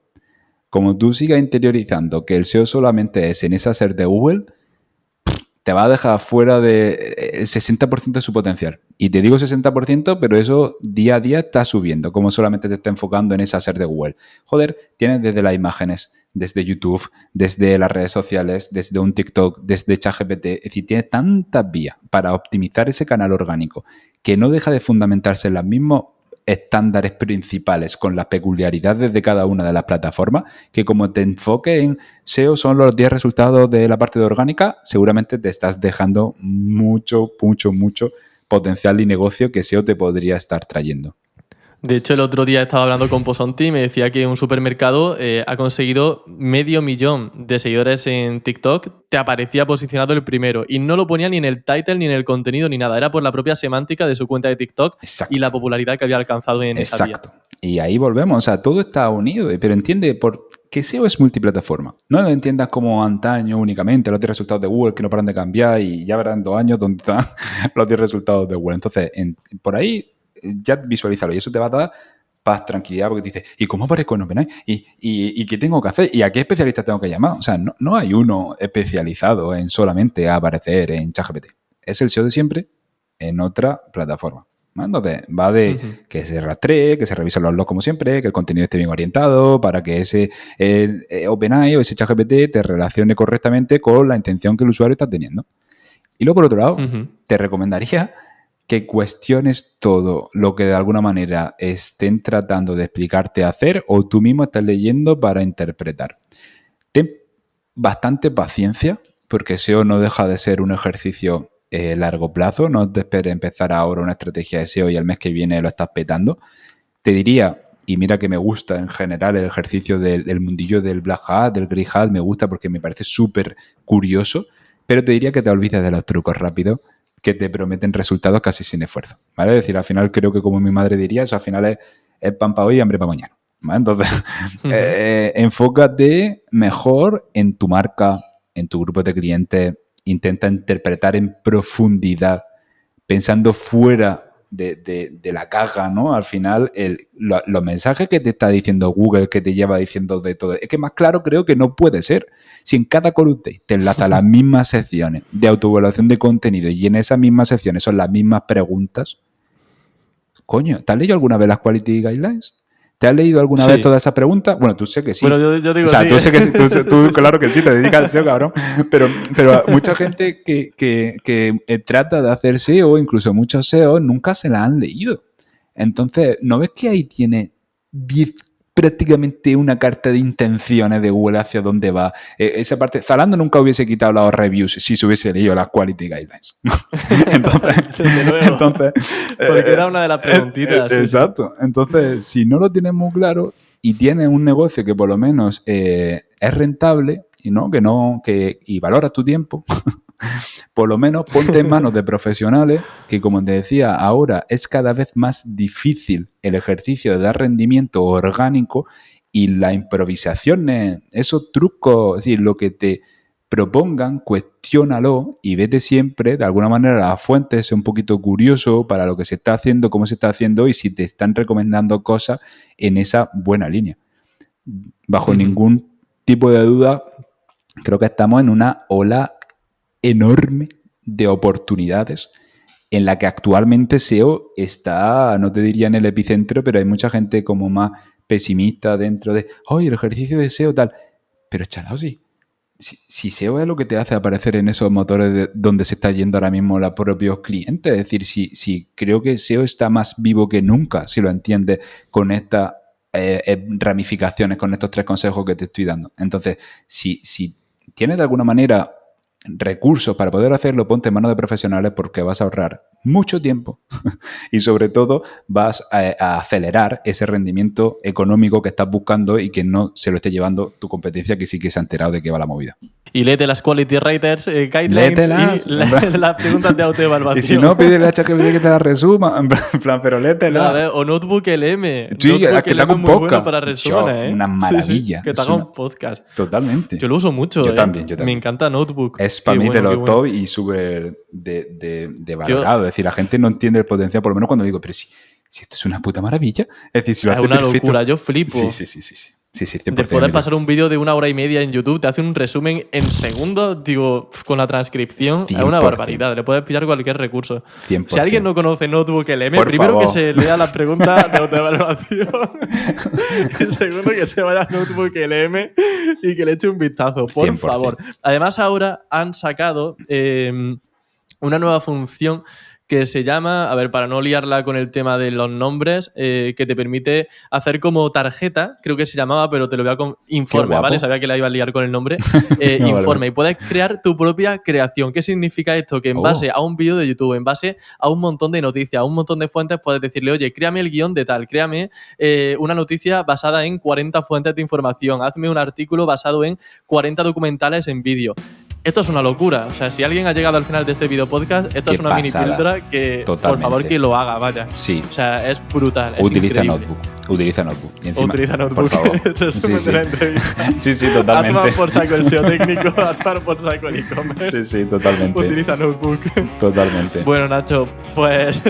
Como tú sigas interiorizando que el SEO solamente es en esa SER de Google, te va a dejar fuera del 60% de su potencial. Y te digo 60%, pero eso día a día está subiendo, como solamente te está enfocando en esa SER de Google. Joder, tienes desde las imágenes, desde YouTube, desde las redes sociales, desde un TikTok, desde ChatGPT. Es decir, tienes tantas vías para optimizar ese canal orgánico que no deja de fundamentarse en los mismos estándares principales con las peculiaridades de cada una de las plataformas, que como te enfoques en SEO son los 10 resultados de la parte de orgánica, seguramente te estás dejando mucho potencial y negocio que SEO te podría estar trayendo. De hecho, el otro día estaba hablando con Posonti y me decía que un supermercado ha conseguido 500.000 de seguidores en TikTok. Te aparecía posicionado el primero y no lo ponía ni en el title, ni en el contenido, ni nada. Era por la propia semántica de su cuenta de TikTok. Exacto. Y la popularidad que había alcanzado en esa vía. Y ahí volvemos. O sea, todo está unido. Pero entiende que SEO es multiplataforma. No lo entiendas como antaño únicamente, los 10 resultados de Google que no paran de cambiar y ya verán 2 años donde están los 10 resultados de Google. Entonces, por ahí ya visualízalo y eso te va a dar paz, tranquilidad, porque te dices, ¿y cómo aparezco en OpenAI? ¿Y qué tengo que hacer? ¿Y a qué especialista tengo que llamar? O sea, no hay uno especializado en solamente aparecer en ChatGPT. Es el SEO de siempre en otra plataforma. Entonces, va de que se rastree, que se revisen los logs como siempre, que el contenido esté bien orientado para que ese OpenAI o ese ChatGPT te relacione correctamente con la intención que el usuario está teniendo. Y luego, por otro lado, te recomendaría que cuestiones todo lo que de alguna manera estén tratando de explicarte hacer o tú mismo estás leyendo para interpretar. Ten bastante paciencia porque SEO no deja de ser un ejercicio largo plazo. No te esperes empezar ahora una estrategia de SEO y el mes que viene lo estás petando. Te diría, y mira que me gusta en general el ejercicio del mundillo del Black Hat, del Grey Hat, me gusta porque me parece súper curioso, pero te diría que te olvides de los trucos rápidos que te prometen resultados casi sin esfuerzo, ¿vale? Es decir, al final creo que como mi madre diría, eso al final es pan para hoy y hambre para mañana, ¿vale? Entonces, enfócate mejor en tu marca, en tu grupo de clientes, intenta interpretar en profundidad, pensando fuera de la caja, ¿no? Al final, los mensajes que te está diciendo Google, que te lleva diciendo de todo, es que más claro creo que no puede ser. Si en cada call update te enlaza las mismas secciones de autoevaluación de contenido y en esas mismas secciones son las mismas preguntas, coño, ¿te has leído alguna vez las Quality Guidelines? ¿Te has leído alguna vez todas esas preguntas? Bueno, tú sé que sí. Bueno, yo digo o sea, sí. Tú sé que tú claro que sí, te dedicas al SEO, cabrón. Pero mucha gente que trata de hacer SEO, incluso muchos SEO, nunca se la han leído. Entonces, ¿no ves que ahí tiene prácticamente una carta de intenciones de Google hacia dónde va? Esa parte, Zalando nunca hubiese quitado los reviews si se hubiese leído las Quality Guidelines. entonces porque era una de las preguntitas. Exacto. Entonces, si no lo tienes muy claro y tienes un negocio que por lo menos es rentable y valoras tu tiempo, por lo menos ponte en manos de profesionales que, como te decía, ahora es cada vez más difícil el ejercicio de dar rendimiento orgánico y las improvisaciones, esos trucos, es decir, lo que te propongan, cuestiónalo y vete siempre, de alguna manera, a las fuentes, sé un poquito curioso para lo que se está haciendo, cómo se está haciendo y si te están recomendando cosas en esa buena línea. Bajo ningún tipo de duda, creo que estamos en una ola enorme de oportunidades en la que actualmente SEO está, no te diría en el epicentro, pero hay mucha gente como más pesimista dentro de, el ejercicio de SEO tal. Pero chalao, sí. Si SEO es lo que te hace aparecer en esos motores donde se está yendo ahora mismo los propios clientes, es decir, si creo que SEO está más vivo que nunca, si lo entiendes con estas ramificaciones, con estos 3 consejos que te estoy dando. Entonces, si tienes de alguna manera recursos para poder hacerlo, ponte en manos de profesionales porque vas a ahorrar mucho tiempo y sobre todo vas a acelerar ese rendimiento económico que estás buscando y que no se lo esté llevando tu competencia, que sí que se ha enterado de que va la movida. Y léete las Quality Writers, Guidelines y las preguntas de autoevaluación. Y si no, pídele a ChatGPT que te las resuma. En plan, pero léetela. O Notebook LM. Sí, Notebook que te haga un muy podcast. bueno para resúmenes, Una maravilla. Sí, que te haga un podcast. Totalmente. Yo lo uso mucho. Yo también. Me encanta Notebook. Es para mí de los top y súper de valorado. Es decir, la gente no entiende el potencial, por lo menos cuando digo, pero si esto es una puta maravilla. Es decir, si lo hace una perfecto. Locura, yo flipo. Sí, 100%. De poder pasar un vídeo de 1 hora y media en YouTube, te hace un resumen en segundos, digo, con la transcripción, 100%. Es una barbaridad. Le puedes pillar cualquier recurso. 100%. Si alguien no conoce Notebook LM, por primero favor, que se lea las preguntas de autoevaluación y segundo que se vaya a Notebook LM y que le eche un vistazo, por 100%. favor. Además, ahora han sacado una nueva función que se llama, a ver, para no liarla con el tema de los nombres, que te permite hacer como tarjeta, creo que se llamaba, pero te lo voy a informe, ¿vale? Sabía que la iba a liar con el nombre. No, informe. Vale. Y puedes crear tu propia creación. ¿Qué significa esto? Que en base a un vídeo de YouTube, en base a un montón de noticias, a un montón de fuentes, puedes decirle, oye, créame el guión de tal, créame una noticia basada en 40 fuentes de información, hazme un artículo basado en 40 documentales en vídeo. Esto es una locura. O sea, si alguien ha llegado al final de este video podcast, esto es una mini píldora que, totalmente, por favor, que lo haga, vaya. Sí. O sea, es brutal. Utiliza increíble. Utiliza Notebook. Y encima, utiliza Notebook. Por favor. Resumen de la entrevista. Sí, totalmente. A tomar por saco el SEO técnico, a tomar por saco el e-commerce. Sí, totalmente. Utiliza Notebook. Totalmente. Bueno, Nacho, pues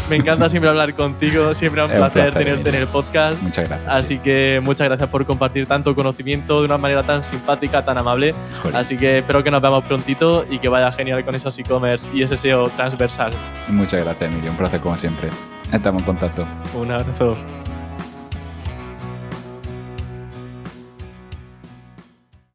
me encanta siempre hablar contigo. Siempre es un placer tenerte en el podcast. Muchas gracias. Así que muchas gracias por compartir tanto conocimiento de una manera tan simpática, tan amable. Joder. Así que espero que nos veamos prontito y que vaya genial con esos e-commerce y ese SEO transversal. Muchas gracias, Emilio. Un placer como siempre. Estamos en contacto. Un abrazo.